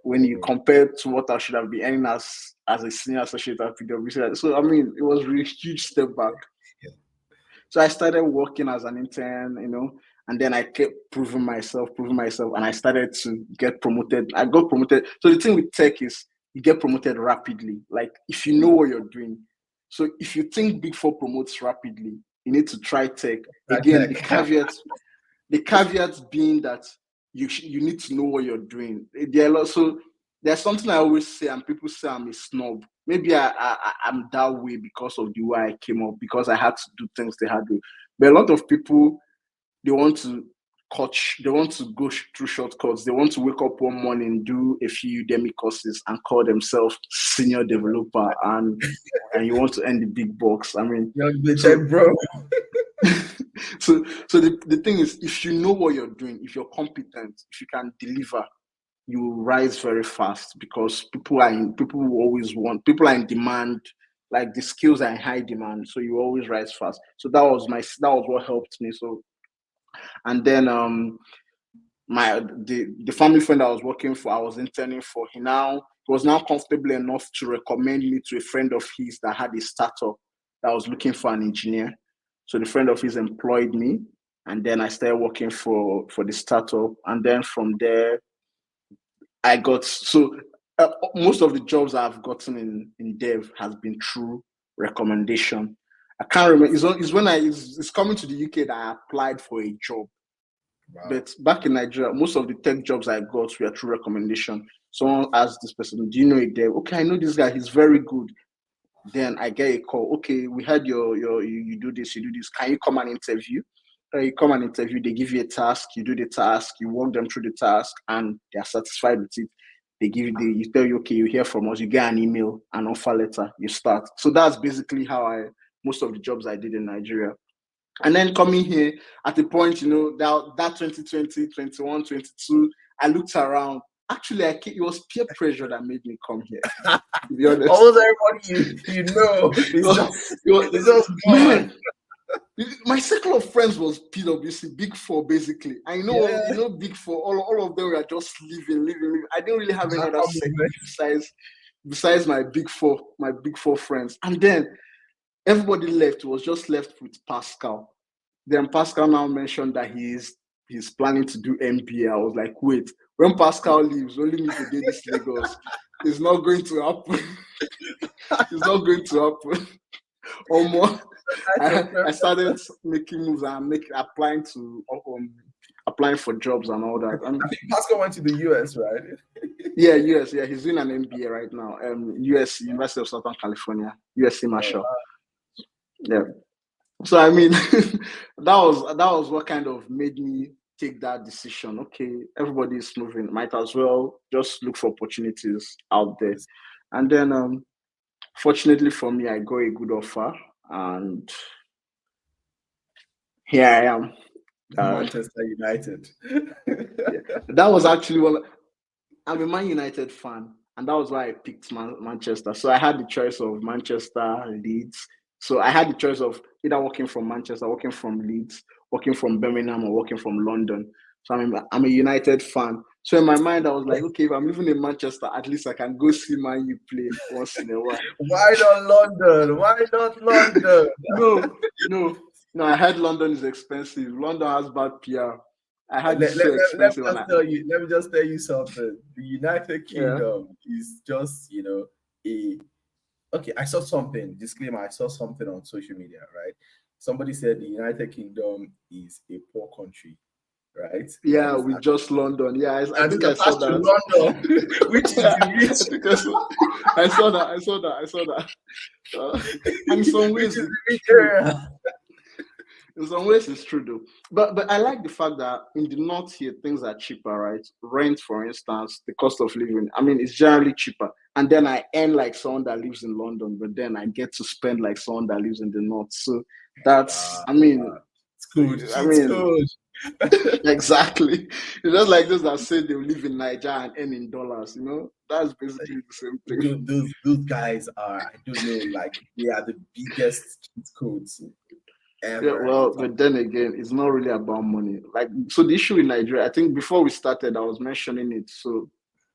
When you compare to what I should have been earning as a senior associate at PwC. So I mean, it was a really huge step back. Yeah. So I started working as an intern, and then I kept proving myself, and I started to get promoted. I got promoted. So the thing with tech is you get promoted rapidly. Like, if you know what you're doing. So if you think Big Four promotes rapidly, you need to try tech. Again, the caveat being that you need to know what you're doing. There's something I always say, and people say I'm a snob. Maybe I'm that way because of the way I came up, because I had to do things the hard way. But a lot of people, they want to go through shortcuts. They want to wake up one morning, do a few Udemy courses, and call themselves senior developer, and you want to earn the big bucks. I mean, bro. so the thing is, if you know what you're doing, if you're competent, if you can deliver, you will rise very fast, because people are in demand. Like, the skills are in high demand, so you always rise fast. So that was what helped me. So, and then the family friend I was interning for, he was now comfortable enough to recommend me to a friend of his that had a startup that was looking for an engineer. So the friend of his employed me, and then I started working for the startup. And then from there, I got, most of the jobs I've gotten in dev has been through recommendation. I can't remember. It's coming to the UK that I applied for a job. Wow. But back in Nigeria, most of the tech jobs I got were through recommendation. Someone asked this person, "Do you know a dev?" "Okay, I know this guy. He's very good." Then I get a call. "Okay, we heard you do this. Can you come and interview?" You come and interview. They give you a task. You do the task. You walk them through the task, and they are satisfied with it. You tell you, "Okay, you hear from us." You get an email, an offer letter. You start. So that's basically how most of the jobs I did in Nigeria. And then coming here at the point, that 2020, 21, 22, I looked around. Actually, it was peer pressure that made me come here. To be honest, almost everybody it's just man. My circle of friends was PwC, Big Four, basically. I know, Big Four. All of them were just living. I didn't really have any other segment besides my Big Four friends. And then everybody left. Was just left with Pascal. Then Pascal now mentioned that he's planning to do MBA. I was like, wait, when Pascal leaves, only me to do this Lagos. It's not going to happen. It's not going to happen. Or more. I started making moves and applying for jobs and all that. I think Pascal went to the US, right? Yeah, US. Yeah, he's doing an MBA right now. US, University of Southern California, USC Marshall. Yeah. So I mean, that was what kind of made me take that decision. Okay, everybody is moving. Might as well just look for opportunities out there. And then, fortunately for me, I got a good offer, and here I am. Manchester United. Yeah. That was actually I'm a Man United fan, and that was why I picked Manchester. So I had the choice of Manchester, Leeds. So I had the choice of either working from Manchester, working from Leeds, working from Birmingham, or working from London. So I'm a United fan. So in my mind, I was like, okay, if I'm living in Manchester, at least I can go see Man U play once in a while. Why not London? Why not London? No. I heard London is expensive. London has bad PR. I heard let me just tell you something. The United Kingdom is just, okay, I saw something. Disclaimer, I saw something on social media, right? Somebody said the United Kingdom is a poor country, right? Yeah, with just London. Yeah, I think I saw that. London, which is rich. I saw that. In some ways, In some ways, it's true though. But I like the fact that in the north here, things are cheaper, right? Rent, for instance, the cost of living. I mean, it's generally cheaper. And then I earn like someone that lives in London, but then I get to spend like someone that lives in the north. So that's, Wow, I mean, wow. It's good. I It's mean, good. exactly. It's just like those that say they live in Nigeria and earn in dollars. That's basically the same thing. Those guys are, I don't know, like they are the biggest cheat codes Yeah, ever in well, terms. but then again, it's not really about money. Like, so the issue in Nigeria, I think before we started, I was mentioning it. So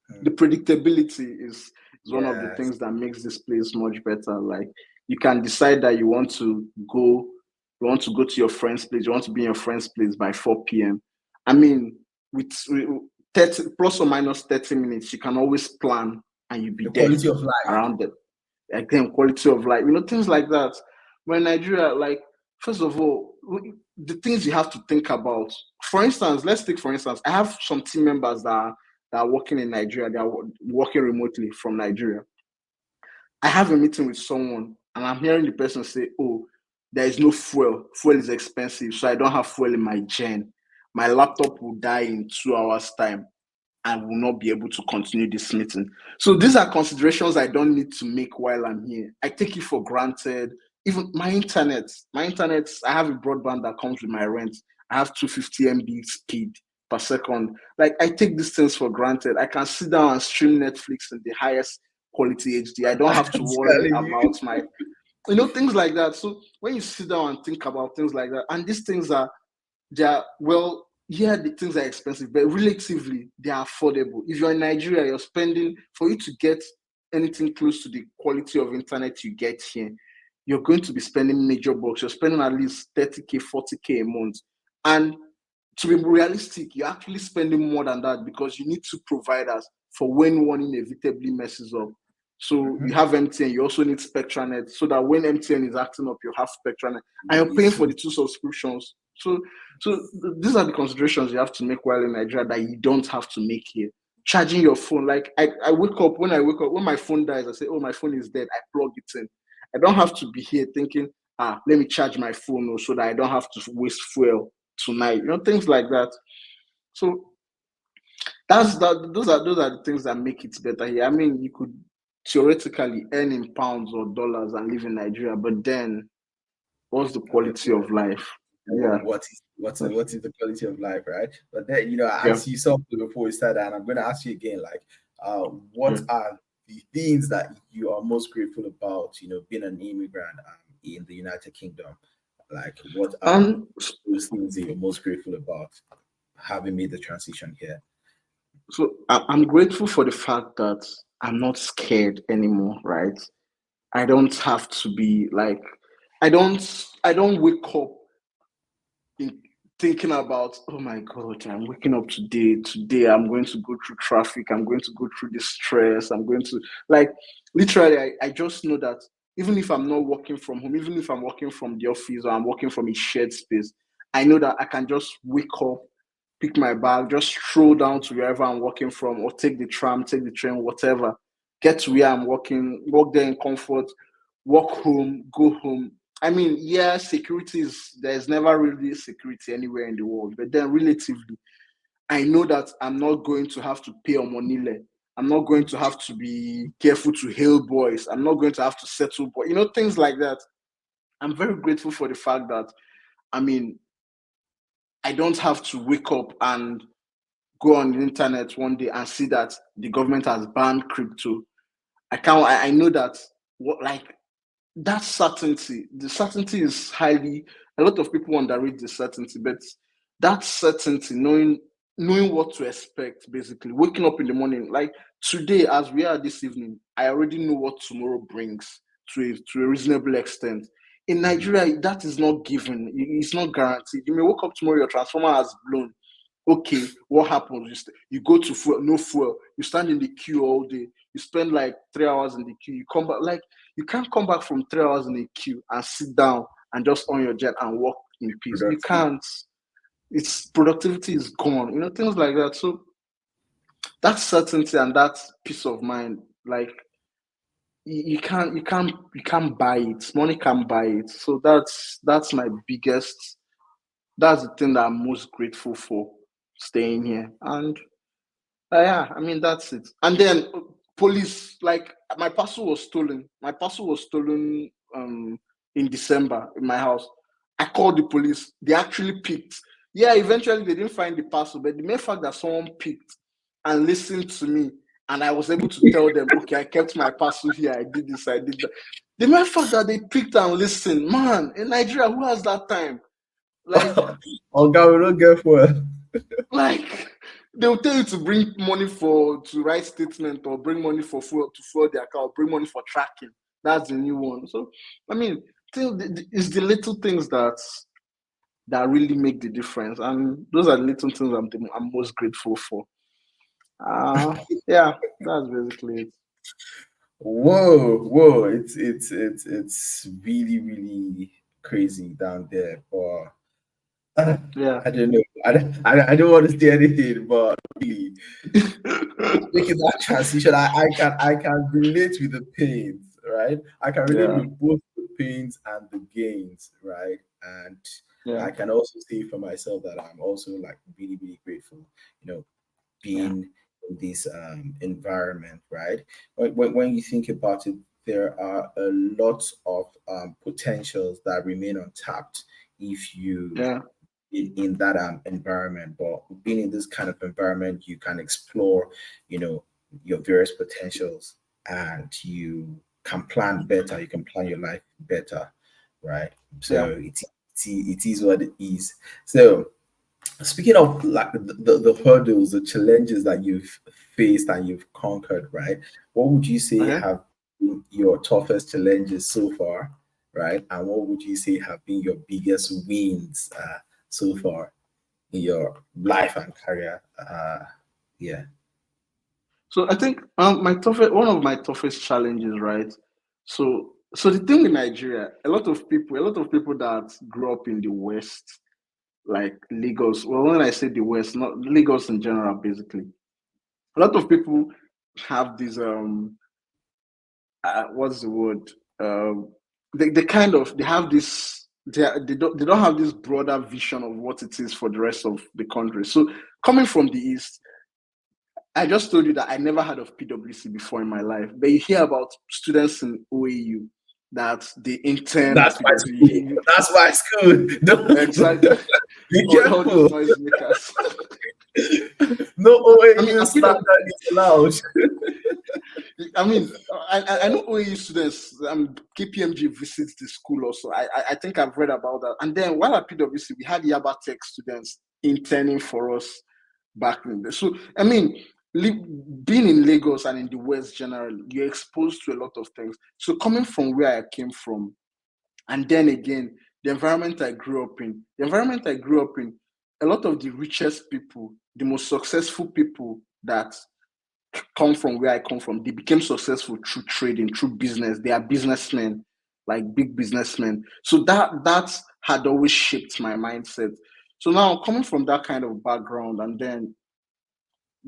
Hmm. the predictability is one of the Yes. things that makes this place much better. Like, you can decide that you want to go to your friend's place, you want to be in your friend's place by 4 p.m. I mean, with 30 plus or minus 30 minutes, you can always plan and you be The there quality of life. around it. Again, quality of life, things like that. When in Nigeria, like, first of all, the things you have to think about. For instance, let's take for instance, I have some team members that are working in Nigeria, they are working remotely from Nigeria. I have a meeting with someone and I'm hearing the person say, "Oh, there is no fuel. Fuel is expensive, so I don't have fuel in my gen. My laptop will die in 2 hours' time. I will not be able to continue this meeting." So these are considerations I don't need to make while I'm here. I take it for granted. Even my internet, I have a broadband that comes with my rent. I have 250 MB speed per second. Like, I take these things for granted. I can sit down and stream Netflix in the highest quality HD. I don't have to I'm worry telling you. about things like that. So when you sit down and think about things like that, and these things are well, yeah, the things are expensive, but relatively they are affordable. If you're in Nigeria, you're spending for you to get anything close to the quality of internet you get here, you're going to be spending major bucks. You're spending at least 30K, 40K a month. And to be realistic, you're actually spending more than that because you need two providers for when one inevitably messes up. So you Mhm. have MTN, you also need SpectraNet, so that when MTN is acting up, you have SpectraNet, and you're paying It's for the two subscriptions. So these are the considerations you have to make while in Nigeria that you don't have to make here. Charging your phone, like I wake up, when my phone dies, I say, "Oh, my phone is dead." I plug it in. I don't have to be here thinking, let me charge my phone so that I don't have to waste fuel tonight. Things like that. So that's that. Those are the things that make it better here. I mean, you could theoretically earn in pounds or dollars and live in Nigeria, but then what's the quality of life? Yeah, what is the quality of life, right? But then I yeah, asked you something before we started, and I'm going to ask you again, like, what yeah. are the things that you are most grateful about? Being an immigrant in the United Kingdom. Like, what are Um, those things that you're most grateful about having made the transition here? so I'm grateful for the fact that I'm not scared anymore, right? I don't have to be like, I don't wake up in thinking about, oh my god, I'm waking up today I'm going to go through traffic, I'm going to go through this stress, I'm going to, like, literally, I just know that even if I'm not working from home, even if I'm working from the office or I'm working from a shared space, I know that I can just wake up, pick my bag, just stroll down to wherever I'm working from, or take the tram, take the train, whatever, get to where I'm working, work there in comfort, walk home, go home. I mean, yeah, there's never really security anywhere in the world, but then relatively, I know that I'm not going to have to pay Omonile. I'm not going to have to be careful to hail boys. I'm not going to have to settle boys. Things like that. I'm very grateful for the fact that, I mean, I don't have to wake up and go on the internet one day and see that the government has banned crypto. I know that, what, like, that certainty, the certainty is highly, a lot of people underrate the certainty, but that certainty, knowing what to expect, basically waking up in the morning, like today as we are this evening, I already know what tomorrow brings to a reasonable extent. In Mhm. Nigeria, that is not given, it's not guaranteed. You may wake up tomorrow, your transformer has blown. Okay, what happens? You go to fuel, no fuel, you stand in the queue all day, you spend like 3 hours in the queue, you come back, like, you can't come back from 3 hours in a queue and sit down and just on your jet and walk in peace. You Productive. can't. It's productivity is gone. Things like that. So that certainty and that peace of mind, like, you can't buy it. Money can't buy it. So that's my biggest that's the thing that I'm most grateful for, staying here. And yeah, I mean that's it. And then police, like my parcel was stolen. My parcel was stolen in December in my house. I called the police. They actually picked. Yeah, eventually they didn't find the parcel, but the mere fact that someone picked and listened to me, and I was able to tell them, okay, I kept my parcel here. I did this. I did that. The mere fact that they picked and listened, man, in Nigeria, who has that time? Like, Oh God, we don't get for it. like they'll tell you to bring money to write statement, or bring money for fuel to fuel their car, or bring money for tracking. That's the new one. So I mean, it's the little things that really make the difference, and those are the little things I'm most grateful for. Yeah, that's basically it. Whoa! It's really really crazy down there. But Yeah. I don't know. I don't want to say anything, but really making that transition, I can relate with the pains, right? I can relate Yeah. with both the pains and the gains, right? And Yeah. I can also say for myself that I'm also like really really grateful, Yeah. being in this environment, right? When you think about it, there are a lot of potentials that remain untapped if you Yeah. in that environment. But being in this kind of environment, you can explore, your various potentials, and you can plan better. You can plan your life better, right? Yeah. So it is what it is. So speaking of like the hurdles, the challenges that you've faced and you've conquered, right? What would you say Okay. have been your toughest challenges so far, right? And what would you say have been your biggest wins so far in your life and career? Yeah. So I think one of my toughest challenges, right? So the thing with Nigeria, a lot of people that grew up in the West, like Lagos. Well, when I say the West, not Lagos in general, basically, a lot of people have this what's the word? They have this they don't have this broader vision of what it is for the rest of the country. So coming from the East, I just told you that I never heard of PwC before in my life, but you hear about students in OAU that they intern That's at my school. PwC. That's my school. Exactly. Be All these careful. noisemakers. No I mean, OAU at PwC, slander is allowed. I mean, I know OAU students. KPMG visits the school also. I think I've read about that. And then while at PwC, we had Yaba Tech students interning for us back in there. So I mean, being in Lagos and in the West generally, you're exposed to a lot of things. So coming from where I came from, and then again, the environment I grew up in, a lot of the richest people, the most successful people that come from where I come from, they became successful through trading, through business. They are businessmen, like big businessmen. So that had always shaped my mindset. So now coming from that kind of background, and then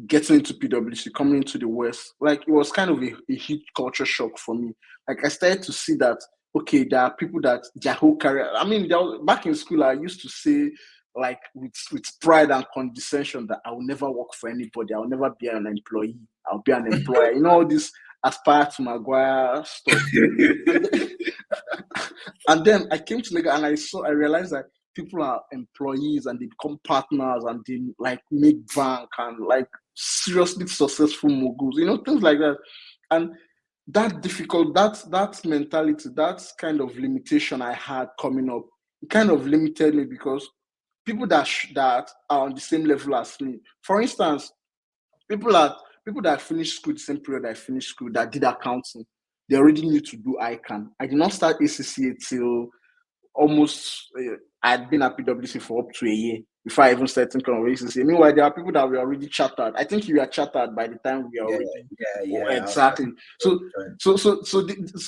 getting into PwC, coming into the West, like it was kind of a huge culture shock for me. Like I started to see that okay, there are people that their whole career. I mean, back in school, I used to say like with pride and condescension that I will never work for anybody. I will never be an employee. I'll be an employer. You know all this aspire to Maguire stuff. And then, and then I came to Lagos and I realized that people are employees and they become partners and they like make bank and like seriously successful moguls, things like that. And that mentality, that kind of limitation I had coming up, it kind of limited me because people that are on the same level as me, for instance, people that people that finished school the same period I finished school that did accounting, they already knew to do ICANN. I did not start ACCA till almost I'd been at PwC for up to a year before I even started thinking of ACCA. Meanwhile, there are people that were already chartered. I think you were chartered by the time we are Yeah, already. Oh, yeah. I was trying exactly. to So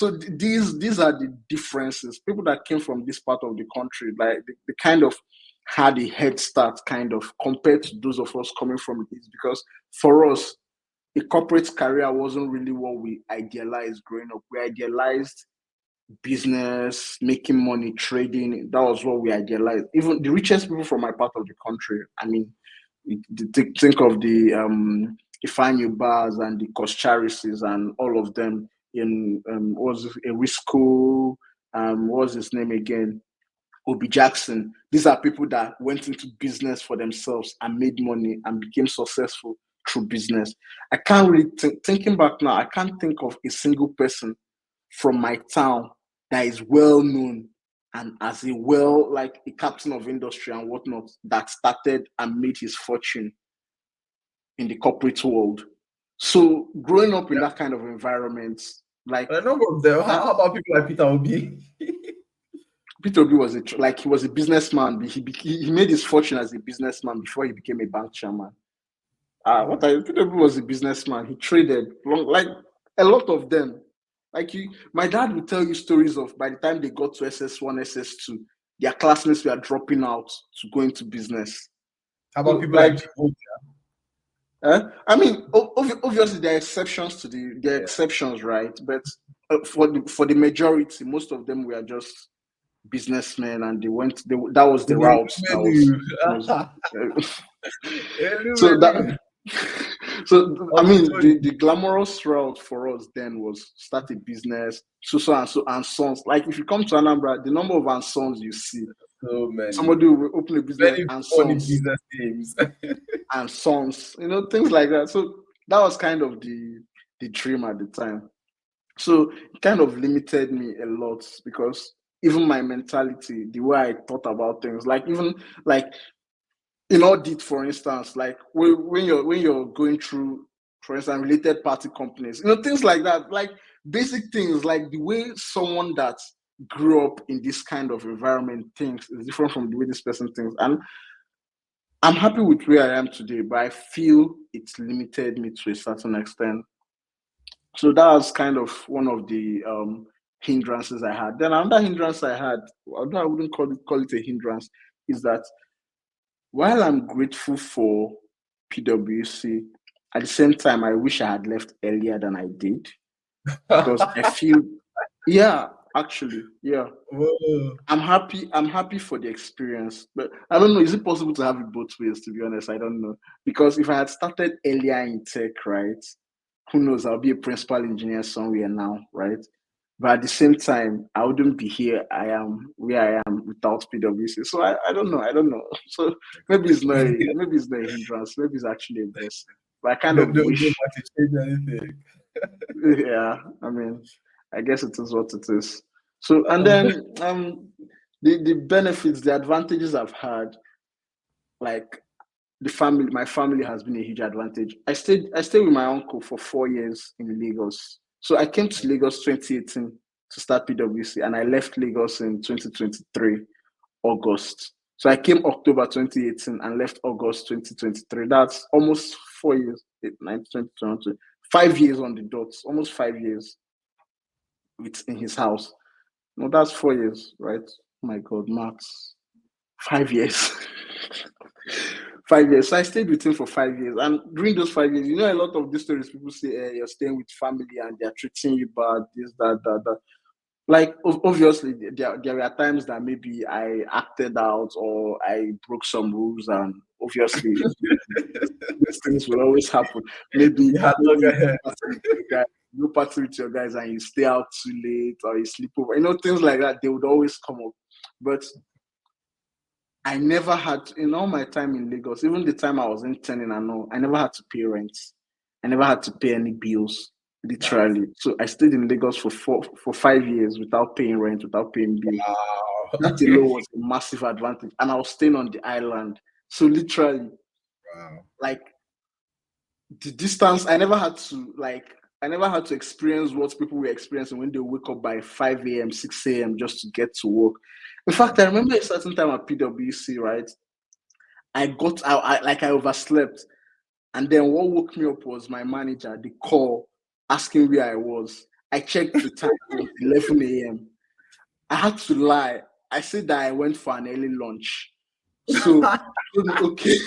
join. these are the differences. People that came from this part of the country, like they kind of had a head start, kind of compared to those of us coming from this, because for us, a corporate career wasn't really what we idealized growing up. We idealized business, making money, trading. That was what we idealized. Even the richest people from my part of the country. I mean, think of the Ifeanyi Bars and the Koscharises and all of them in was a Risco, what's his name again? Obi Jackson. These are people that went into business for themselves and made money and became successful through business. I can't really thinking back now, I can't think of a single person from my town that is well known and as a like a captain of industry and whatnot that started and made his fortune in the corporate world. So growing up in that kind of environment, like I know of them. How about people like Peter Obi? Peter Obi was he was a businessman. He made his fortune as a businessman before he became a bank chairman. Peter Obi was a businessman. He traded like a lot of them. My dad would tell you stories of by the time they got to SS1, SS2, their classmates were dropping out to go into business. How about people like I mean, obviously there are exceptions to there are exceptions, right? But for the majority, most of them were just businessmen, and that was the route. So I mean, the glamorous route for us then was start a business, and sons. Like if you come to Anambra, the number of sons you see, so many. Somebody will open a business Very and funny sons business names and sons, things like that. So that was kind of the dream at the time. So it kind of limited me a lot because even my mentality, the way I thought about things, like even like in audit, for instance, like when you're going through, for instance, related party companies, things like that, like basic things, like the way someone that grew up in this kind of environment thinks is different from the way this person thinks. And I'm happy with where I am today, but I feel it's limited me to a certain extent. So that was kind of one of the hindrances I had. Then another hindrance I had, although I wouldn't call it a hindrance, is that while I'm grateful for PwC, at the same time, I wish I had left earlier than I did because I feel, actually. Whoa. I'm happy for the experience, but I don't know. Is it possible to have it both ways? To be honest, I don't know, because if I had started earlier in tech, right, who knows? I'll be a principal engineer somewhere now, right? But at the same time, I wouldn't be here. I am where I am without PwC. So I don't know. So maybe it's not a hindrance. Maybe it's actually a blessing. But I kind of wish. To change anything. Yeah, I mean, I guess it is what it is. So and then the benefits, the advantages I've had, like my family has been a huge advantage. I stayed with my uncle for 4 years in Lagos. So I came to Lagos 2018 to start PwC, and I left Lagos in 2023 August. So I came October 2018 and left August 2023. That's almost 4 years. 8, 9, 20, 20, 5 years on the dot. Almost 5 years in his house. No, that's 4 years, right? Oh my God, maths. 5 years. 5 years. So I stayed with him for 5 years. And during those 5 years, a lot of these stories people say, you're staying with family and they're treating you bad, this, that. Like, obviously, there were times that maybe I acted out or I broke some rules, and obviously, these things will always happen. Maybe you party with your guys and you stay out too late or you sleep over. Things like that, they would always come up. But I never had, in all my time in Lagos, even the time I was interning and all, I never had to pay rent. I never had to pay any bills, literally. So I stayed in Lagos for 5 years without paying rent, without paying bills. Wow. That alone was a massive advantage. And I was staying on the island. So literally, like the distance, I never had to experience what people were experiencing when they wake up by 5 a.m., 6 a.m. just to get to work. In fact, I remember a certain time at PwC, right? I overslept. And then what woke me up was my manager, the call, asking where I was. I checked the time, it was 11 a.m. I had to lie. I said that I went for an early lunch. So he told me, okay.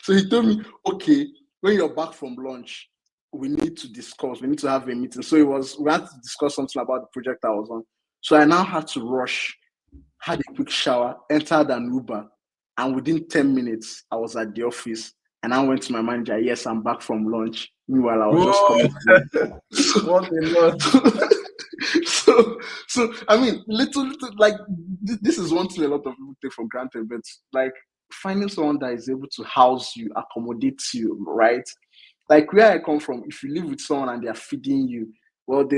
So he told me, okay, when you're back from lunch, we need to discuss. We need to have a meeting. So we had to discuss something about the project I was on. So I now had to rush, had a quick shower, entered an Uber, and within 10 minutes, I was at the office. And I went to my manager, yes, I'm back from lunch. Meanwhile, I was just Whoa! coming home. What a lot. So I mean, little like this is one thing a lot of people take for granted, but like finding someone that is able to house you, accommodate you, right? Like where I come from, if you live with someone and they are feeding you, well,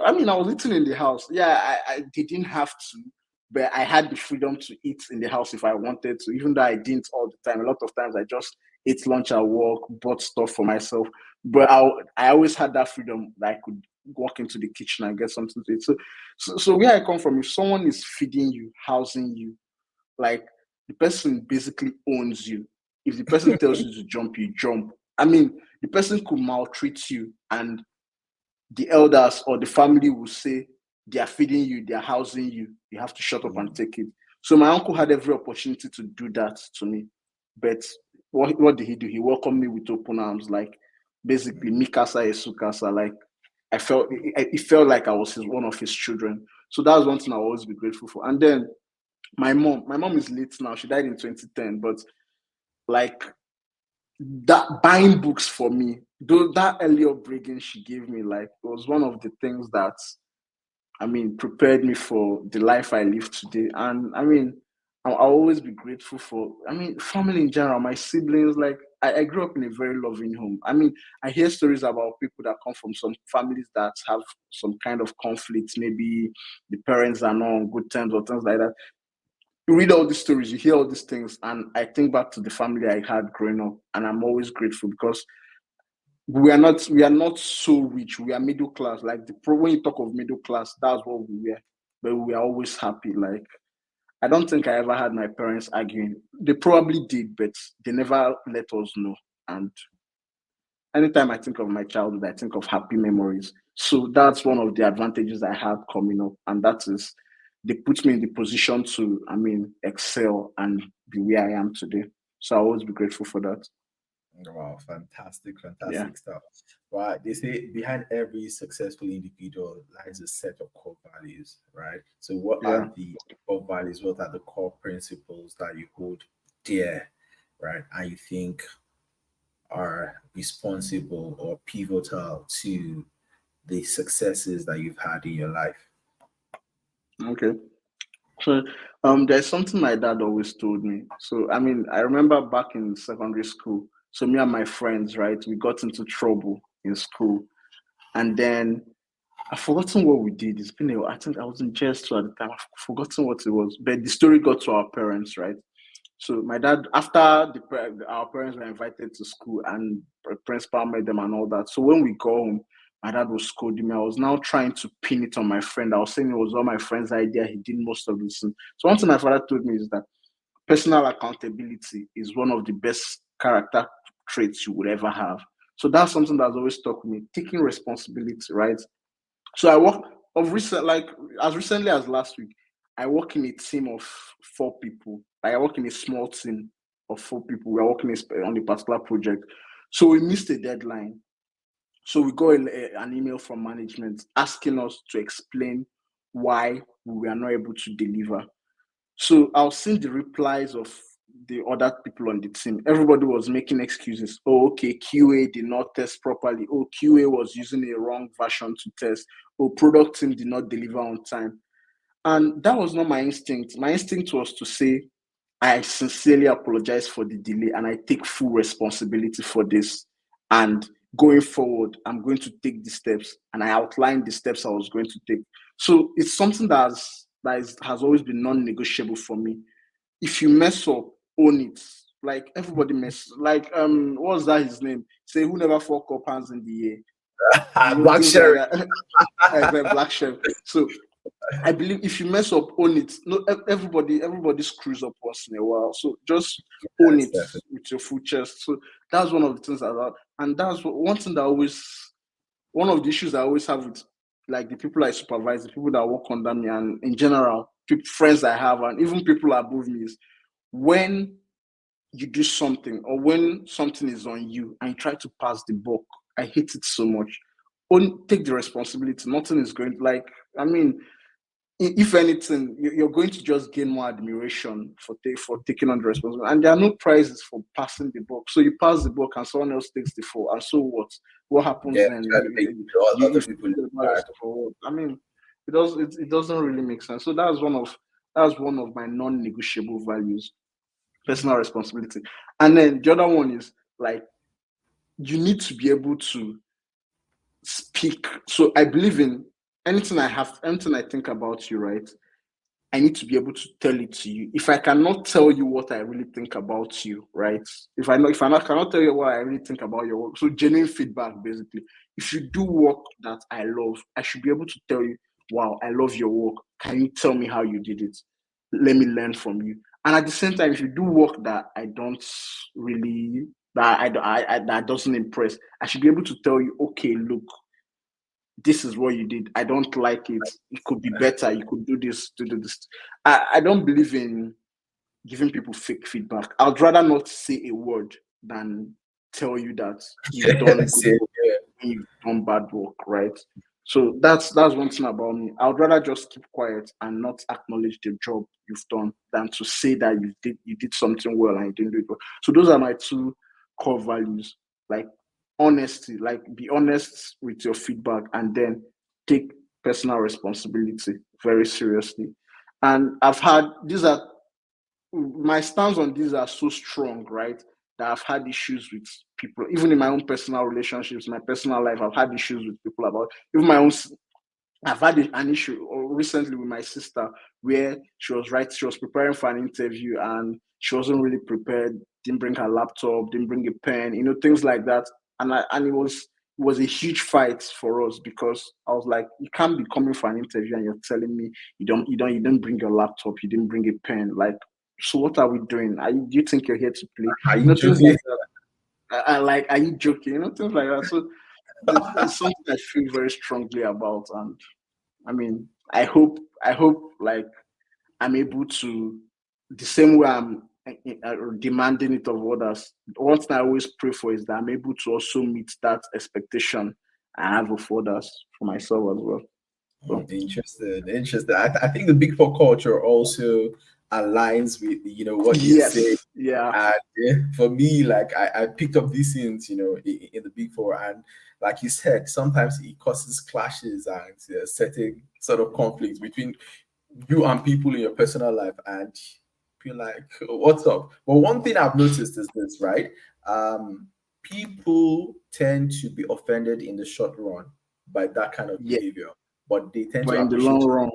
I mean, I was eating in the house. Yeah, they didn't have to, but I had the freedom to eat in the house if I wanted to, even though I didn't all the time. A lot of times I just ate lunch at work, bought stuff for myself, but I always had that freedom that I could walk into the kitchen and get something to eat. So where I come from, if someone is feeding you, housing you, like the person basically owns you. If the person tells you to jump, you jump. I mean, the person could maltreat you, and the elders or the family will say they are feeding you, they are housing you. You have to shut up and take it. So my uncle had every opportunity to do that to me, but what did he do? He welcomed me with open arms, like basically mikasa esukasa. Like it felt like I was one of his children. So that was one thing I'll always be grateful for. And then my mom is late now. She died in 2010, but like that buying books for me, though that early upbringing she gave me, like it was one of the things that I mean prepared me for the life I live today. And I mean, I'll always be grateful for, I mean, family in general, my siblings. Like I grew up in a very loving home. I mean, I hear stories about people that come from some families that have some kind of conflict. Maybe the parents are not on good terms or things like that. You read all these stories, you hear all these things, and I think back to the family I had growing up, and I'm always grateful because we are not so rich. We are middle class. Like when you talk of middle class, that's what we were, but we are always happy. Like I don't think I ever had my parents arguing. They probably did, but they never let us know. And anytime I think of my childhood, I think of happy memories. So that's one of the advantages I had coming up, and that is they put me in the position to, I mean, excel and be where I am today. So I'll always be grateful for that. Wow, fantastic, Yeah, fantastic stuff. Right. They say behind every successful individual lies a set of core values, right? So what yeah. are the core values? What are the core principles that you hold dear, right? And you think are responsible or pivotal to the successes that you've had in your life? Okay. So there's something my dad always told me. So I mean, I remember back in secondary school. So me and my friends, right, we got into trouble in school, and then I've forgotten what we did. It's been I think I was in JS2 at the time. I've forgotten what it was. But the story got to our parents, right? So my dad, after our parents were invited to school and the principal met them and all that. So when we go home, my dad was scolding me. I was now trying to pin it on my friend. I was saying it was all my friend's idea. He did most of this. So one thing my father told me is that personal accountability is one of the best character traits you would ever have. So that's something that's always stuck with me. Taking responsibility, right? So I work of recent, like as recently as last week, I work in a team of 4 people. I work in a small team of 4 people. We are working on a particular project. So we missed a deadline. So we got an email from management asking us to explain why we were not able to deliver. So I was seeing the replies of the other people on the team. Everybody was making excuses. Oh, okay, QA did not test properly. Oh, QA was using a wrong version to test. Oh, product team did not deliver on time. And that was not my instinct. My instinct was to say, I sincerely apologize for the delay and I take full responsibility for this. And going forward, I'm going to take the steps. And I outlined the steps I was going to take. So it's something has always been non-negotiable for me. If you mess up, own it. Like everybody mess. Like what was that his name? Say who never fuck up hands in the air. Black Things like Sherry. that. Like Black chef. So I believe if you mess up, own it. No, everybody screws up once in a while. So just own Yes, it definitely. with your full chest. So that's one of the things and that's one thing that always, one of the issues I always have with like the people I supervise, the people that work under me, and in general, friends I have, and even people above me is when you do something or when something is on you and you try to pass the buck, I hate it so much. Take the responsibility. Nothing is going like. I mean, if anything, you're going to just gain more admiration for taking on the responsibility. And there are no prizes for passing the buck. So you pass the buck and someone else takes the fall. And so what? What happens Yeah, then? try to make You other people look feel about bad. yourself or what? I mean, it doesn't really make sense. So that's one of my non-negotiable values, personal responsibility. And then the other one is like you need to be able to speak. So I believe in anything I think about you, right? I need to be able to tell it to you. If I cannot tell you what I really think about you, right? If I cannot tell you what I really think about your work, so genuine feedback basically. If you do work that I love, I should be able to tell you, wow, I love your work. Can you tell me how you did it? Let me learn from you. And at the same time, if you do work that I don't really that doesn't impress, I should be able to tell you, okay, look, this is what you did. I don't like it. It could be better. You could do this, do this. I don't believe in giving people fake feedback. I'd rather not say a word than tell you that you've done good Same work here. when you've done bad work, right? So that's one thing about me. I would rather just keep quiet and not acknowledge the job you've done than to say that you did something well and you didn't do it well. So those are my two core values. Like honesty, like be honest with your feedback and then take personal responsibility very seriously. And I've had these are my stance on these are so strong, right? That I've had issues with people, even in my own personal relationships, my personal life. I've had issues with people about even my own. I've had an issue recently with my sister where she was preparing for an interview and she wasn't really prepared. Didn't bring her laptop, didn't bring a pen, things like that. And it was a huge fight for us because I was like, you can't be coming for an interview and you're telling me you didn't bring your laptop, you didn't bring a pen. Like, so what are we doing? Do you think you're here to play? Are you Things like joking? that. Like, are you joking? Things like that. So it's something I feel very strongly about, and I mean, I hope like I'm able to the same way I'm demanding it of others. One thing I always pray for is that I'm able to also meet that expectation I have of others for myself as well. So Interesting, interesting. I think the Big Four culture also aligns with what you say. yes, yeah, And for me, like I picked up these things, in the Big Four, and like you said, sometimes it causes clashes and certain sort of conflicts between you and people in your personal life, and feel like, what's up? But one thing I've noticed is this, right? People tend to be offended in the short run by that kind of yeah. behavior, but they tend But to in the long appreciate run,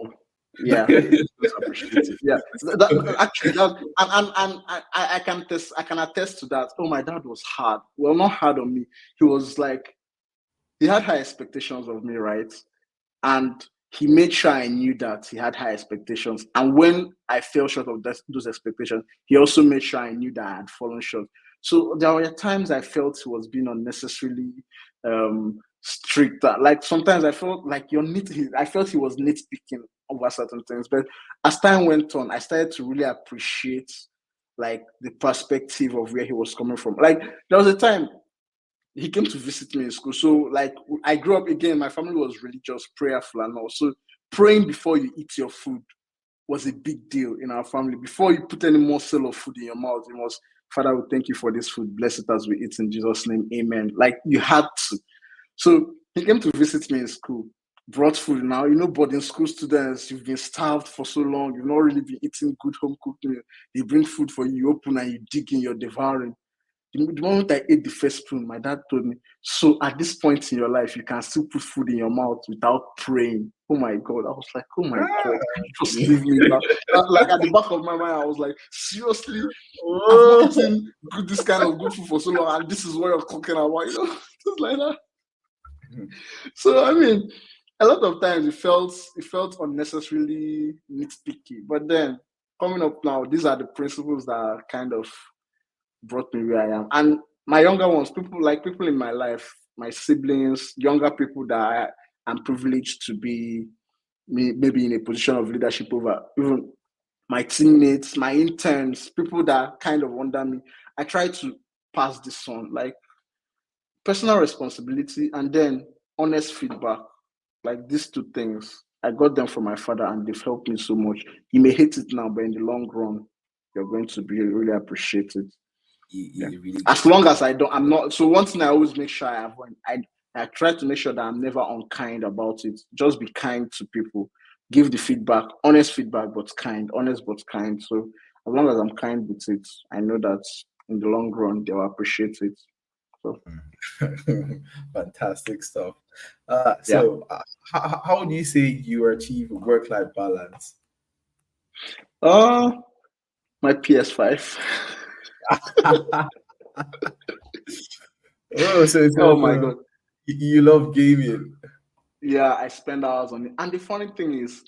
yeah, it. just appreciate it. Yeah, actually that and I can attest to that. Oh, my dad was hard. Well, not hard on me. He was like he had high expectations of me, right? And he made sure I knew that he had high expectations. And when I fell short of those expectations, he also made sure I knew that I had fallen short. So there were times I felt he was being unnecessarily strict. Like sometimes I felt like I felt he was nitpicking over certain things. But as time went on, I started to really appreciate like the perspective of where he was coming from. Like there was a time he came to visit me in school. So, like, I grew up again, my family was religious, prayerful, and also praying before you eat your food was a big deal in our family. Before you put any morsel of food in your mouth, it was, Father, we thank you for this food. Bless it as we eat in Jesus' name. Amen. Like, you had to. So, he came to visit me in school, brought food. Now, boarding school students, you've been starved for so long, you've not really been eating good home cooked meal. They bring food for you, you open and you dig in, you're devouring. The moment I ate the first spoon, my dad told me, so at this point in your life, you can still put food in your mouth without praying. Oh my God. I was like, oh my God, can you just leave me now? Like at the back of my mind, I was like, seriously, I've not Oh. eaten this kind of good food for so long, and this is what you're talking about, just like that. So I mean, a lot of times it felt unnecessarily nitpicky. But then coming up now, these are the principles that are kind of brought me where I am. And my younger ones, people in my life, my siblings, younger people that I'm privileged to be maybe in a position of leadership over, even my teammates, my interns, people that kind of under me. I try to pass this on. Like personal responsibility, and then honest feedback. Like these two things, I got them from my father, and they've helped me so much. You may hate it now, but in the long run, you're going to be really appreciated. Yeah. You really As get long it. as I'm not. So one thing I always make sure I avoid. I try to make sure that I'm never unkind about it. Just be kind to people. Give the feedback, honest feedback, but kind. Honest but kind. So as long as I'm kind with it, I know that in the long run they'll appreciate it. So Fantastic stuff. yeah. How would you say you achieve work-life balance? Uh my PS5. Oh, Oh my god. you love gaming. Yeah, I spend hours on it. And the funny thing is,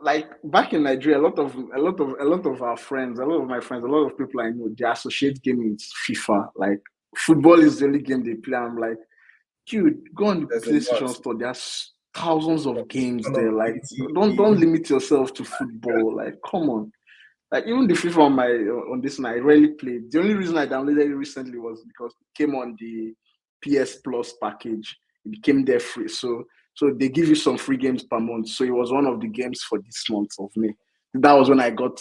like back in Nigeria, a lot of our friends, a lot of my friends, a lot of people I know, they associate gaming with FIFA. Like football is the only game they play. I'm like, dude, go on the There's a PlayStation lot. store. There's thousands of games Call there. of Like, Duty. don't limit yourself to football. Like, come on. Like even the FIFA on this one, I rarely played. The only reason I downloaded it recently was because it came on the PS Plus package. It became there free. So they give you some free games per month. So it was one of the games for this month of May. That was when I got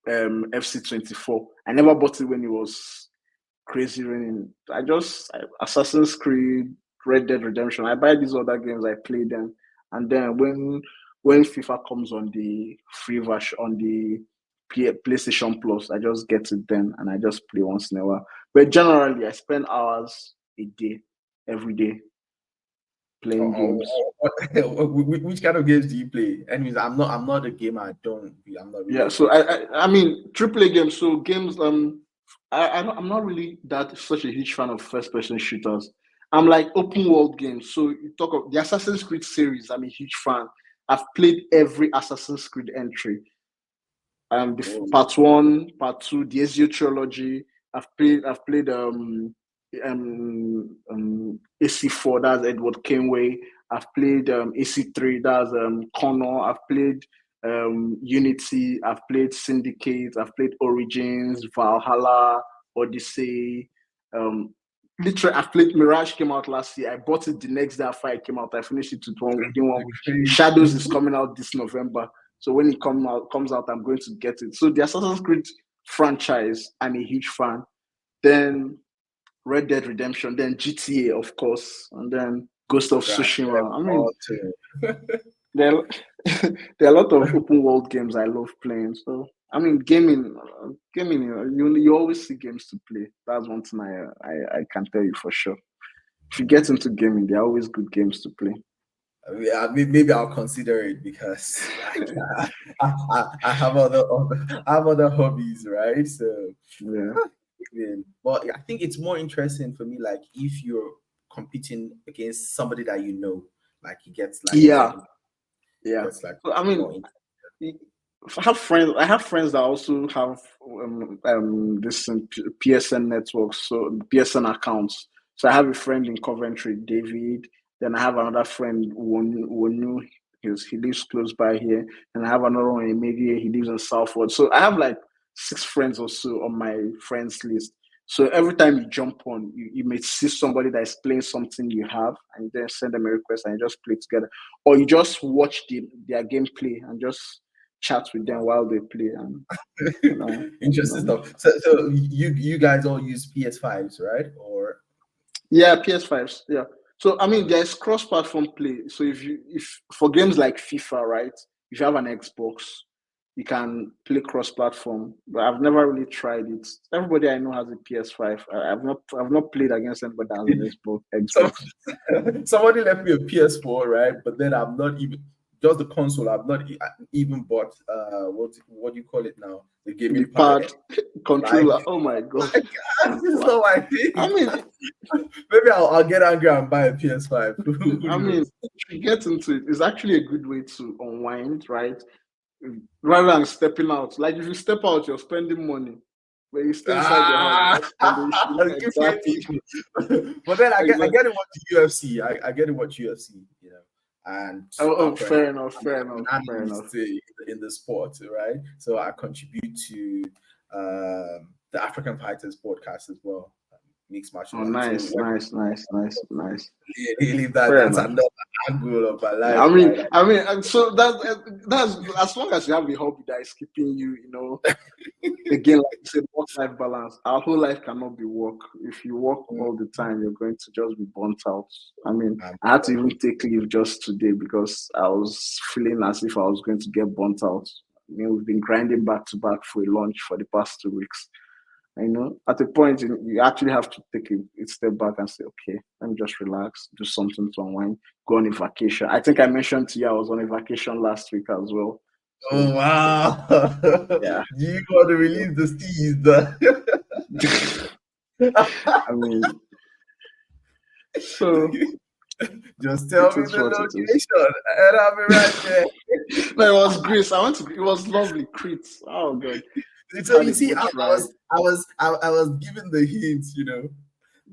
FC24. I never bought it when it was crazy raining. Assassin's Creed, Red Dead Redemption. I buy these other games, I play them, and then when FIFA comes on the free version on the PlayStation Plus, I just get it then and I just play once in a while. But generally, I spend hours a day, every day, playing games. Which kind of games do you play? Anyways, I'm not a gamer. I'm not really Yeah, a so gamer. I mean AAA games. So games I'm not really that such a huge fan of first person shooters. I'm like open world games. So you talk of the Assassin's Creed series. I'm a huge fan. I've played every Assassin's Creed entry. Oh, Part one, part two, the Ezio trilogy. I've played AC4. That's Edward Kenway. I've played AC3. That's Connor. I've played Unity. I've played Syndicate. I've played Origins, Valhalla, Odyssey. Um, Literally, I've played Mirage. Came out last year. I bought it the next day after it came out. I finished it within 1 week. Shadows is coming out this November. So when it comes out, I'm going to get it. So the Assassin's Creed franchise, I'm a huge fan. Then Red Dead Redemption, then GTA, of course, and then Ghost of Grand Theft Tsushima. I mean, Auto. there are, there are a lot of open world games I love playing. So I mean, gaming. You always see games to play. That's one thing I can tell you for sure. If you get into gaming, there are always good games to play. Yeah, maybe I'll consider it because like, I have I have other hobbies, right? So, Yeah. yeah. But I think it's more interesting for me, like if you're competing against somebody that you know, like it gets like Yeah. even Yeah. gets like So, I more. mean, I have friends that also have this PSN networks, so PSN accounts. So I have a friend in Coventry, David. Then I have another friend, Wonu. He lives close by here, and I have another one in Media. He lives in Southwood. So I have like 6 friends or so on my friends list. So every time you jump on, you may see somebody that is playing something you have, and then send them a request, and you just play together, or you just watch their gameplay and just chat with them Wow. while they play, and you know, you Interesting know. stuff. So you guys all use PS5s, right? Or Yeah, PS5s. Yeah. So I mean, oh, there's cross-platform play. So if for games like FIFA, right? If you have an Xbox, you can play cross-platform. But I've never really tried it. Everybody I know has a PS5. I've not played against anybody that has an Xbox. so Xbox. somebody left me a PS4, right? But then I'm not even just the console. I've not even bought what do you call it now? The The gaming pad. pad Like, controller. Oh my god. like this is not my I thing. mean, Maybe I'll get angry and buy a PS5. Who I mean, knows? if you get into it, it's actually a good way to unwind, right? Rather than stepping out. Like if you step out, you're spending money. When you stay inside your house, you're Ah, not spending shit. give me Exactly. people. But then I Exactly. get it watch UFC. I get it watch UFC, and Oh, apparently fair enough. Fair I'm enough. an Fair enough. analyst in the sport, right? So I contribute to the African Fighters podcast as well. mixed martial Oh, arts. So nice, nice, nice, nice, nice. really, Fair that's enough. another angle of my life, I right? mean, I mean, and so that's as long as you have a hobby that is keeping you, again, like you said, work-life balance. Our whole life cannot be work. If you work all the time, you're going to just be burnt out. I mean, Um, I had to even take leave just today because I was feeling as if I was going to get burnt out. I mean, we've been grinding back to back for a lunch for the past 2 weeks. At a point, you actually have to take a step back and say, okay, let me just relax, do something to unwind, go on a vacation. I think I mentioned to you I was on a vacation last week as well. oh So, wow! yeah. You want to release the seeds? I mean, so Just it tell me is the what it is. location, and I'll be right there. No, it was Greece. It was lovely. Crete. Oh god. So Had you a see, boat ride. I was given the hints.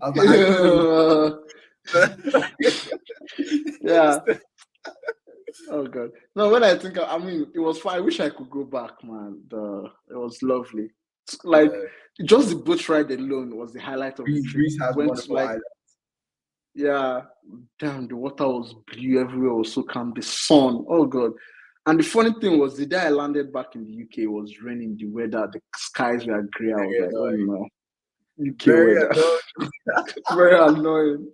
I was like, I knew Yeah. it Yeah. was. Oh god. No, when I think I mean it was fun. I wish I could go back, man. It was lovely. Like Yeah, just the boat ride alone was the highlight of the trip. Greece has Went to wonderful like islands. yeah, damn the water was blue everywhere, was so calm. The sun, oh god. And the funny thing was the day I landed back in the UK, it was raining, the weather, the skies were grey. I was Very like, oh annoying. no, UK Very weather. annoying. Very annoying.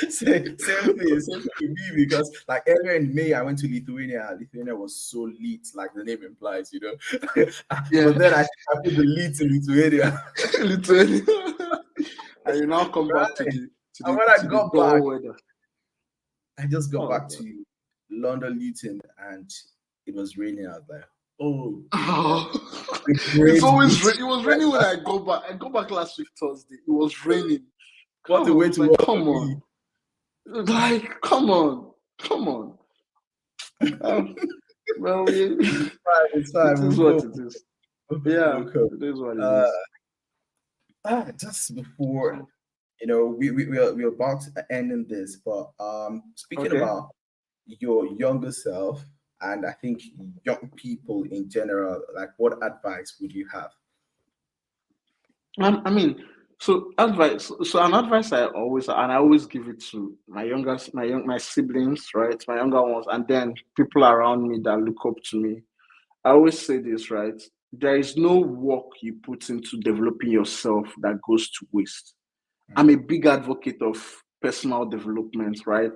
Same thing with me because like earlier in May I went to Lithuania. Lithuania was so lit, like the name implies. Yeah, But then I put the lit in Lithuania. literally. And you now come back to Right. the to And the when I to the got back, dull weather. I just got Oh back god. to London Luton and it was raining out there. Oh goodness. Oh, The it's great always British it was raining when weather. I go back. I go back last week Thursday. It was raining. What I a way was to like, welcome come on, me. like, come on, come on. Oh, well, it It's fine. is We'll what go. it is. Yeah, We'll go. it is what it Uh, is. just before So, we're about to ending this, but speaking okay. about your younger self and I think young people in general, like what advice would you have? I mean, so advice. So an advice I always give it to my youngest, my siblings, right, my younger ones, and then people around me that look up to me. I always say this, right? There is no work you put into developing yourself that goes to waste. I'm a big advocate of personal development, right?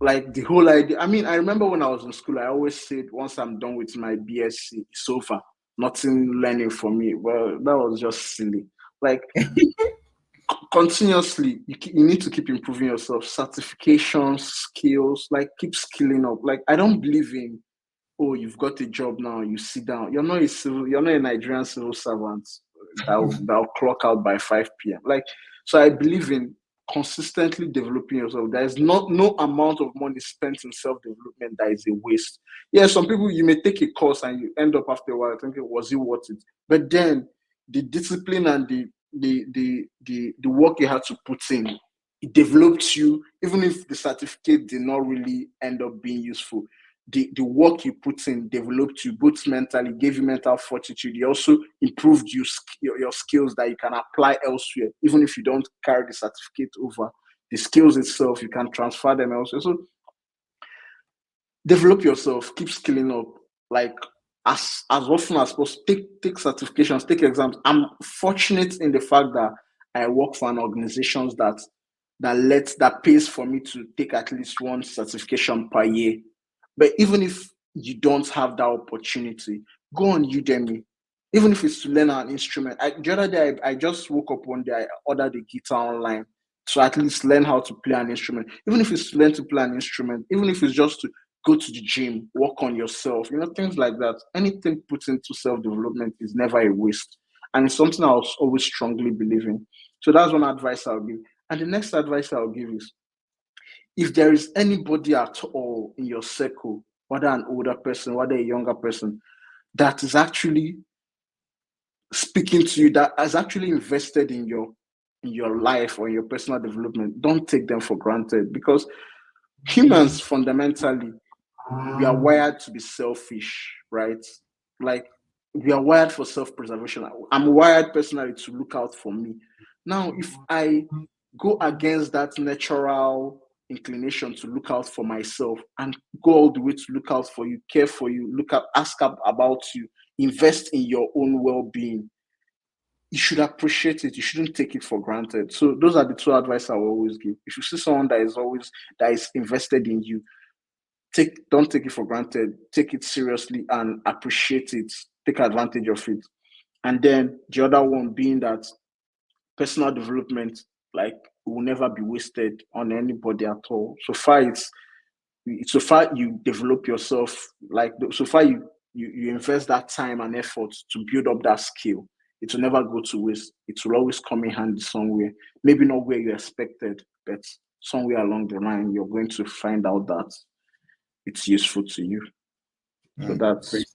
Like the whole idea. I mean, I remember when I was in school, I always said once I'm done with my BSc, it's over. Nothing learning for me. Well, that was just silly. Like continuously, you need to keep improving yourself, certifications, skills, like keep skilling up. Like I don't believe in oh, you've got a job now, you sit down. You're not a Nigerian civil servant that'll clock out by 5 p.m. Like, so I believe in consistently developing yourself. There is not no amount of money spent in self-development that is a waste. Yeah, some people you may take a course and you end up after a while thinking, was it worth it? But then the discipline and the work you had to put in, it developed you, even if the certificate did not really end up being useful the work you put in developed you both mentally, gave you mental fortitude. It also improved your skills that you can apply elsewhere, even if you don't carry the certificate over. The skills itself, you can transfer them elsewhere. So develop yourself, keep skilling up, like as often as possible. Take certifications, take exams. I'm fortunate in the fact that I work for an organization that pays for me to take at least one certification per year. But even if you don't have that opportunity, go on Udemy. Even if it's to learn an instrument. The other day, I just woke up one day, I ordered a guitar online to at least learn how to play an instrument. Even if it's to learn to play an instrument, even if it's just to go to the gym, work on yourself, things like that. Anything put into self-development is never a waste. And it's something I always strongly believe in. So that's one advice I'll give. And the next advice I'll give is if there is anybody at all in your circle, whether an older person, whether a younger person, that is actually speaking to you, that has actually invested in your life or your personal development, don't take them for granted because humans fundamentally we are wired to be selfish, right? Like we are wired for self-preservation. I'm wired personally to look out for me. Now, if I go against that natural inclination to look out for myself and go all the way to look out for you, care for you, ask about you, invest in your own well-being, you should appreciate it. You shouldn't take it for granted. So those are the two advice I will always give. If you see someone that is invested in you, don't take it for granted. Take it seriously and appreciate it. Take advantage of it. And then the other one being that personal development, like, will never be wasted on anybody at all. So far you develop yourself, like so far you invest that time and effort to build up that skill, it will never go to waste. It will always come in handy somewhere. Maybe not where you expected, but somewhere along the line you're going to find out that it's useful to you. So Great, that's great,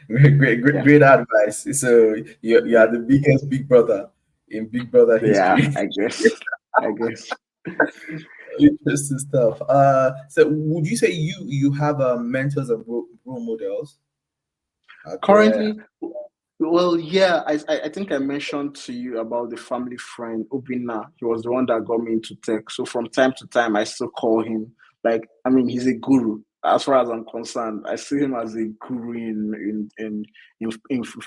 yeah. great advice. So you are the biggest big brother in Big Brother Yeah, history. I guess. I guess. Interesting stuff. So would you say you have mentors and role models out there? Currently, well, yeah, I think I mentioned to you about the family friend Obina. He was the one that got me into tech. So from time to time, I still call him. Like, I mean, he's a guru. As far as I'm concerned, I see him as a guru in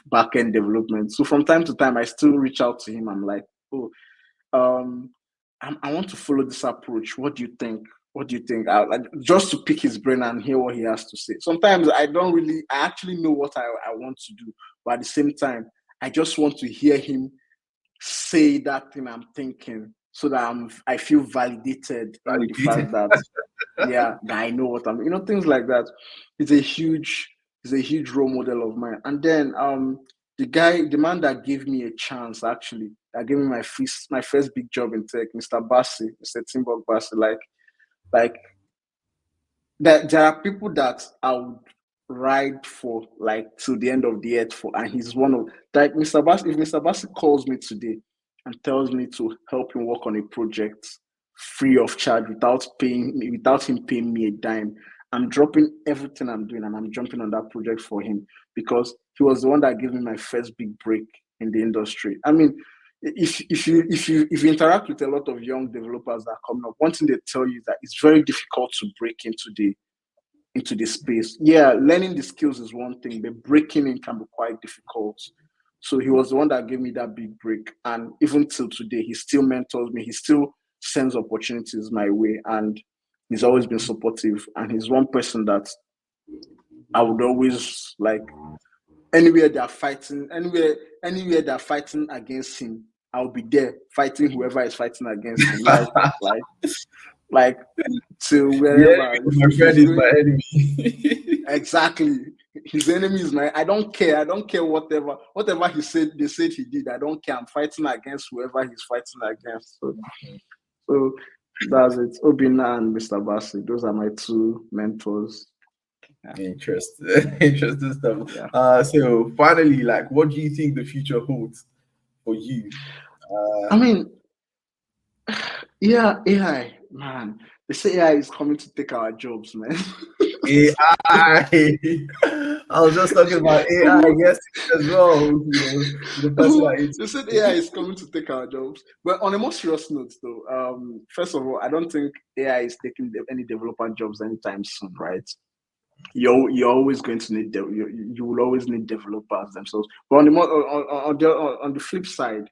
back end development. So from time to time, I still reach out to him. I'm like, oh, um, I want to follow this approach. What do you think? What do you think? Just to pick his brain and hear what he has to say. Sometimes I actually know what I want to do, but at the same time, I just want to hear him say that thing I'm thinking, so that I feel validated in the fact Validated. that, yeah, that I know what things like that. He's a huge, he's a huge role model of mine. And then the man that gave me a chance, actually, that gave me my first big job in tech, Mr. Timbok Bassi, like that there are people that I would ride for, like, till the end of the earth for, and he's one of, like, Mr. Bass. If Mr. Bass calls me today and tells me to help him work on a project free of charge, without him paying me a dime, I'm dropping everything I'm doing and I'm jumping on that project for him, because he was the one that gave me my first big break in the industry. I mean, if you interact with a lot of young developers that are coming up, one thing they tell you is that it's very difficult to break into the space. Yeah, learning the skills is one thing, but breaking in can be quite difficult. So he was the one that gave me that big break. And even till today, he still mentors me. He still sends opportunities my way. And he's always been supportive. And he's one person that I would always, like, anywhere they're fighting against him, I'll be there fighting whoever is fighting against him. Like to The wherever. enemy of my If friend he's is going my enemy. exactly, his enemy is my. I don't care whatever they said he did. I don't care. I'm fighting against whoever he's fighting against. So that's it. Obina and Mr. Bassi. Those are my two mentors. Yeah. Interesting, interesting stuff. Yeah. So finally, like, what do you think the future holds for you? I mean, yeah, AI, man. They say AI is coming to take our jobs, man. AI. I was just talking about AI yesterday as well. The person I They said AI is coming to take our jobs. But on a more serious note, though, first of all, I don't think AI is taking any developer jobs anytime soon, right? You're always going to need you will always need developers themselves. But on the flip side,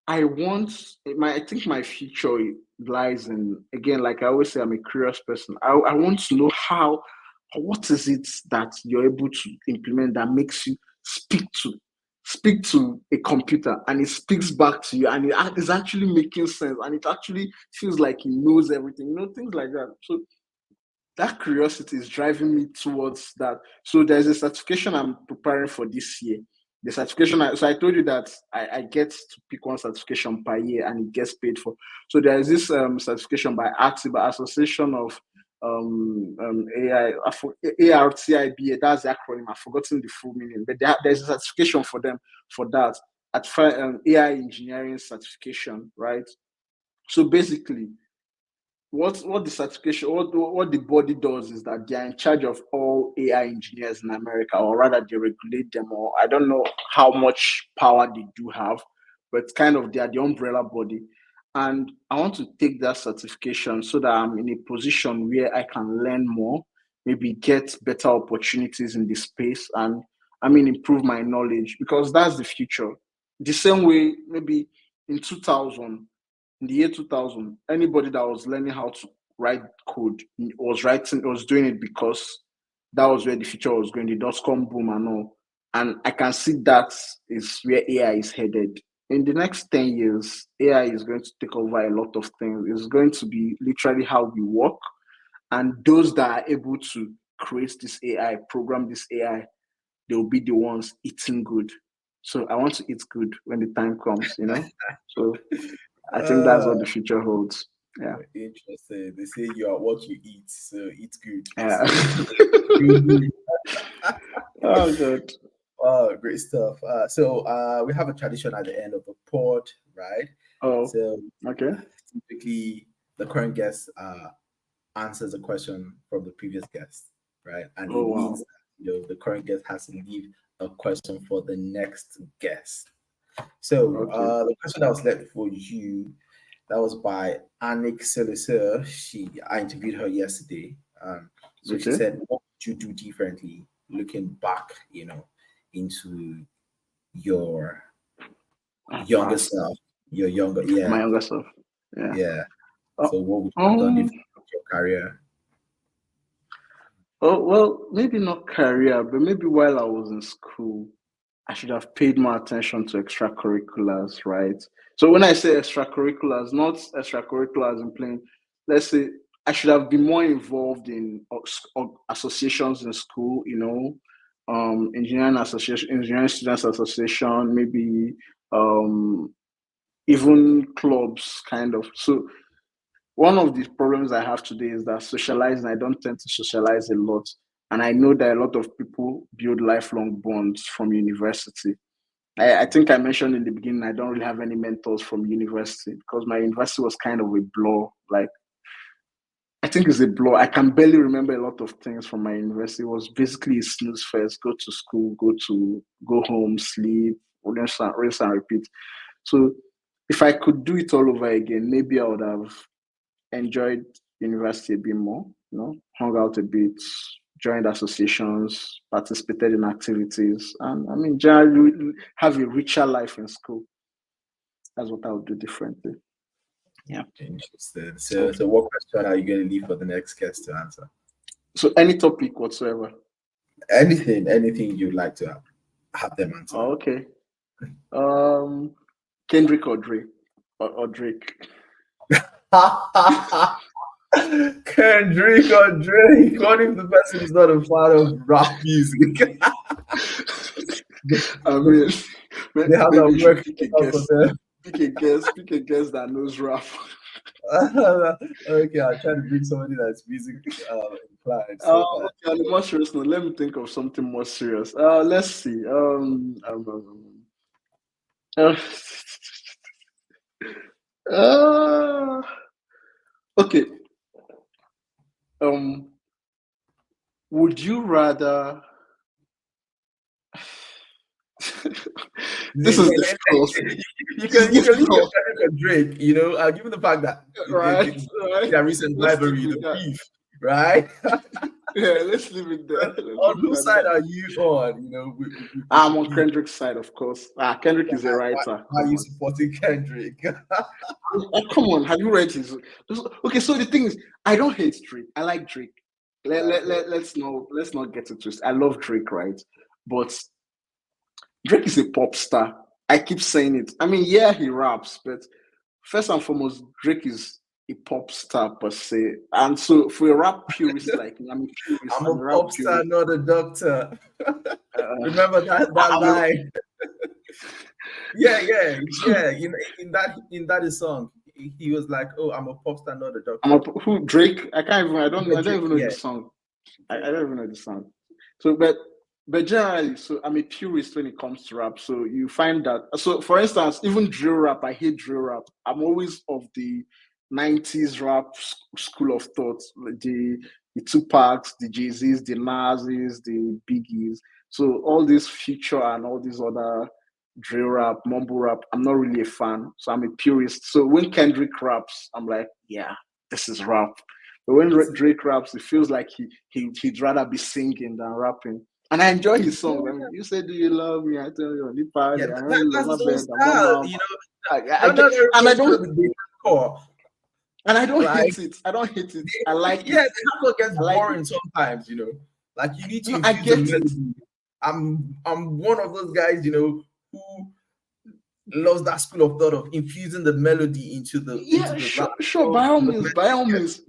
I think my future lies in, again, like I always say, I'm a curious person. I want to know what is it that you're able to implement that makes you speak to a computer, and it speaks back to you, and it is actually making sense, and it actually feels like it knows everything, things like that. So that curiosity is driving me towards that. So there's a certification I'm preparing for this year. The certification, so I told you that I get to pick one certification per year and it gets paid for. So there is this certification by ARTIBA, Association of AI, ARTIBA, that's the acronym. I've forgotten the full meaning, but there's a certification for them for that, AI engineering certification, right? So basically, what the certification, what the body does is that they are in charge of all AI engineers in America, or rather they regulate them, or I don't know how much power they do have, but kind of they are the umbrella body. And I want to take that certification so that I'm in a position where I can learn more, maybe get better opportunities in the space, and improve my knowledge, because that's the future. The same way, maybe in 2000, in the year 2000, anybody that was learning how to write code was doing it because that was where the future was going, the dot-com boom and all. And I can see that is where AI is headed. In the next 10 years, AI is going to take over a lot of things. It's going to be literally how we work. And those that are able to create this AI, program this AI, they'll be the ones eating good. So I want to eat good when the time comes, So I think that's what the future holds. Yeah. Interesting. They say you are what you eat, so eat good. Yeah. So you Oh, good. oh, great stuff. So we have a tradition at the end of the pod, right? Oh, So okay. typically the current guest answers a question from the previous guest, right? And Oh, it means wow. that the current guest has to leave a question for the next guest. So Okay. the question that was left for you, that was by Anik Seliser. I interviewed her yesterday. So she Okay. said, "What would you do differently, looking back, into your younger Past self, your younger, my yeah, younger self. Yeah. yeah. Oh, So what would you have done um, differently with your career?" oh, well, maybe not career, but maybe while I was in school, I should have paid more attention to extracurriculars, right? So when I say extracurriculars, not extracurriculars in playing, let's say I should have been more involved in associations in school, engineering students association, maybe um, even clubs, kind of. So one of the problems I have today is that socializing, I don't tend to socialize a lot. And I know that a lot of people build lifelong bonds from university. I think I mentioned in the beginning, I don't really have any mentors from university because my university was kind of a blur. Like, I think it's a blur. I can barely remember a lot of things from my university. It was basically a snooze fest, go to school, go home, sleep, rinse and repeat. So if I could do it all over again, maybe I would have enjoyed university a bit more, hung out a bit, joined associations, participated in activities, and generally have a richer life in school. That's what I would do differently. Yeah. Interesting. So what question are you going to leave for the next guest to answer? So any topic whatsoever. Anything you'd like to have them answer. Oh, okay. Kendrick or Drake or Drake. Kendrick or Drake? What if the person is not a fan of rap music? I mean, They have maybe that you should work pick a out for guest. them. Pick a guest that knows rap. Okay, I'll try to bring somebody that's music inclined so that. Okay, on a more serious note, let me think of something more serious. Let's see. Uh, uh, okay. Um, would you rather? This is difficult. You This is can leave difficult, Kendrick and Drake, given the fact that right? Right. their recent Let's leave rivalry, with the that. beef, right? Yeah, let's leave it there. Let's On leave it whose at side that. are you on? I'm on Beef. Kendrick's side, of course. Kendrick is a writer. Why are Come you on. supporting Kendrick? Come on. Have you read his? Okay, so the thing is, I don't hate Drake. I like Drake. Okay. Let's not get it twisted. I love Drake, right? But Drake is a pop star. I keep saying it. Yeah, he raps, but first and foremost, Drake is a pop star per se. And so for a rap purist like me, I'm a purist. I'm I'm a a rap pop star, purist. not a doctor. Uh, Remember that I'm a, line? Yeah. In that his song, he was like, "Oh, I'm a pop star, not a doctor." who Drake? I don't even know Yeah, the song. I Drake. don't even know the song. So, but generally, so I'm a purist when it comes to rap. So you find that. So for instance, even drill rap, I hate drill rap. I'm always of the '90s rap school of thought. The Tupacs, the Jay-Z's, the Nas's, the Biggies. So all this Future and all these other drill rap, mumble rap. I'm not really a fan, so I'm a purist. So when Kendrick raps, I'm like, yeah, this is rap. But when Drake raps, it feels like he'd rather be singing than rapping. And I enjoy his songs. I mean, you say, "Do you love me?" I tell you, Yeah, I know you love that's my his own bed. I'm not style, mom. you know. I Not get, and I everybody's don't, gonna be hardcore. and I don't Like, hate it. I don't hate it. I like yeah, it. the hardcore gets I like it. boring sometimes, you know. Like you need to No, I infuse the get it. melody. I'm one of those guys, you know, who loves that school of thought of infusing the melody into Yeah, the rap. sure. So By all the means, by melody all gets means.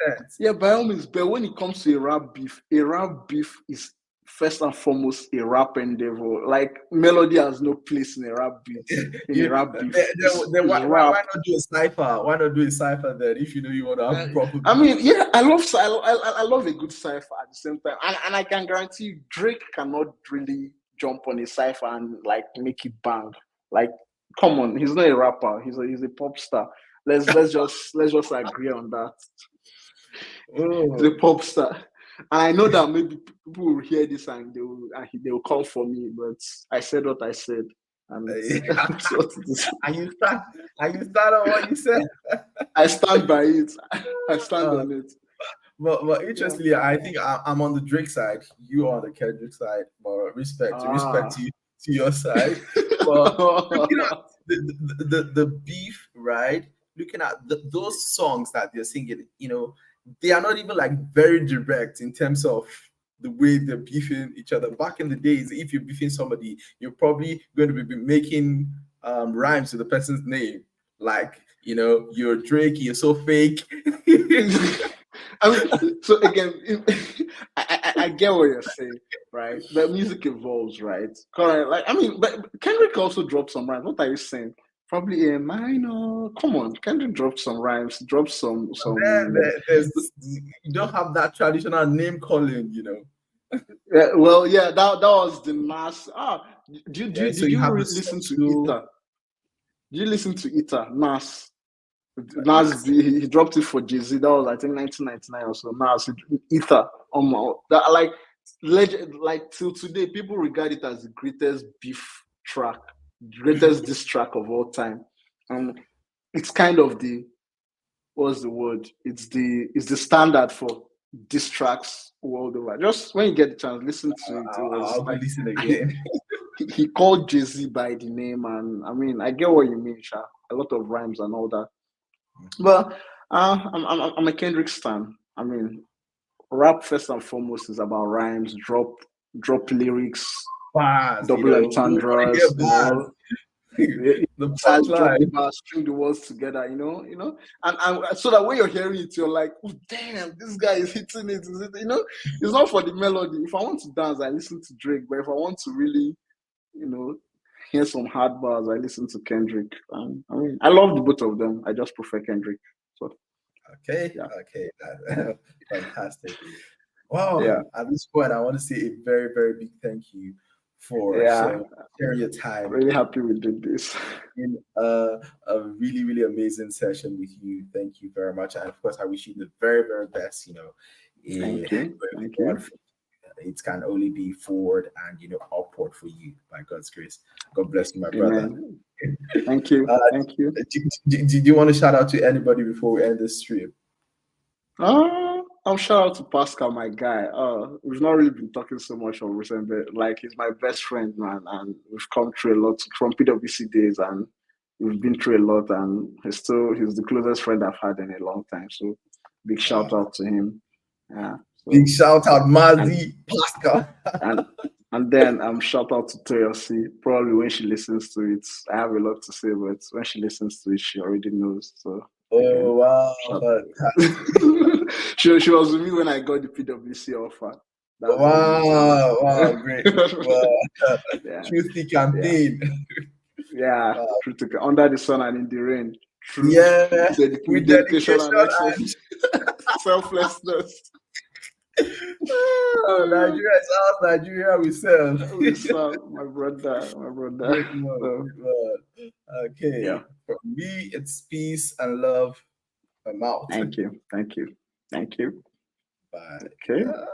sense. Yeah, by all means. But when it comes to a rap beef is first and foremost a rap endeavor. Like melody has no place in a rap beat, in a You rap beef. then It's why rap. not do a cipher? Why not do a cipher then if you know you want to have Uh, a proper I beat? mean, yeah, I love a good cipher at the same time, and I can guarantee you, Drake cannot really jump on a cipher and like make it bang. Like, come on, he's not a rapper. He's a pop star. Let's just agree on that. He's a Oh. pop star. And I know that maybe people will hear this and they will call for me, but I said what I said, and that's what it is. and you start on what you said. I stand by it. I stand Uh, on it. but Yeah. interestingly, I think I'm on the Drake side. You are on the Kendrick side. But respect Ah. to your side. But looking at the beef, right? Looking at those songs that they're singing, you know, they are not even like very direct in terms of the way they're beefing each other. Back in the days, if you're beefing somebody, you're probably going to be making rhymes to the person's name, like you know, you're Drake, you're so fake. I mean, so again, I get what you're saying, right? But music evolves, right? Correct. Like, I mean, but Kendrick also dropped some rhymes. What are you saying? Probably a minor. Come on, Kendrick dropped some rhymes. Dropped some. You don't have that traditional name calling, you know. Yeah, well, yeah, that was the mass. Yeah, so did you you have the listen to social Ita? Did you listen to Ita? Nas. Nas, mass. he dropped it for Jay-Z. That was, I think, 1999 or so. Nas, Ether. That, like till today, people regard it as the greatest beef track, greatest diss track of all time. And it's kind of what's the word? It's the standard for diss tracks world over. Just when you get the chance, listen to it. It was I'll go like listen again. he called Jay-Z by the name, and I mean, I get what you mean, Sha. A lot of rhymes and all that. But I'm a Kendrick stan. I mean, rap first and foremost is about rhymes, drop lyrics, Bars, you double know. We want to hear entendres, bars. The drop the punchline. bars, string the words together, and so that when you're hearing it, you're like, oh damn, this guy is hitting it. Is it, it's not for the melody. If I want to dance, I listen to Drake, but if I want to really, you know, hear some hard bars, I listen to Kendrick. I mean, I love the both of them. I just prefer Kendrick. So Okay, yeah, okay. Fantastic. Well, yeah, at this point, I want to say a very, very big thank you for yeah. sharing your time Really happy we did this. in a really, really amazing session with you. Thank you very much. And of course, I wish you the very, very best, you know, Thank you. going Thank forward. you. It can only be forward and, you know, upward for you by God's grace. God bless you, my brother. Amen. Thank you. Uh, Thank you. did you want to shout out to anybody before we end this stream? I'm shout out to Pascal, my guy. We've not really been talking so much on recent, but like he's my best friend, man, and we've come through a lot from PwC days, and we've been through a lot, and he's the closest friend I've had in a long time. So big shout Uh, out to him. Yeah. Big So shout out, and Mazi Pascal. and and then shout out to PwC. Probably when she listens to it, I have a lot to say, but when she listens to it, she already knows. So again, Oh wow, shout. fantastic. She was with me when I got the PwC offer. That's the only reason. Wow, wow, great. Well, Yeah, Trusty yeah, campaign. yeah. Wow. True to under the sun and in the rain. True Yeah, with with dedication dedication and excellence, and selflessness. oh, Nigeria is ours, Nigeria we serve. We saw my brother, my brother. Great one, So great one. yeah, Okay, from me, it's peace and love. I'm out. thank you, thank you, thank you. Bye. Okay.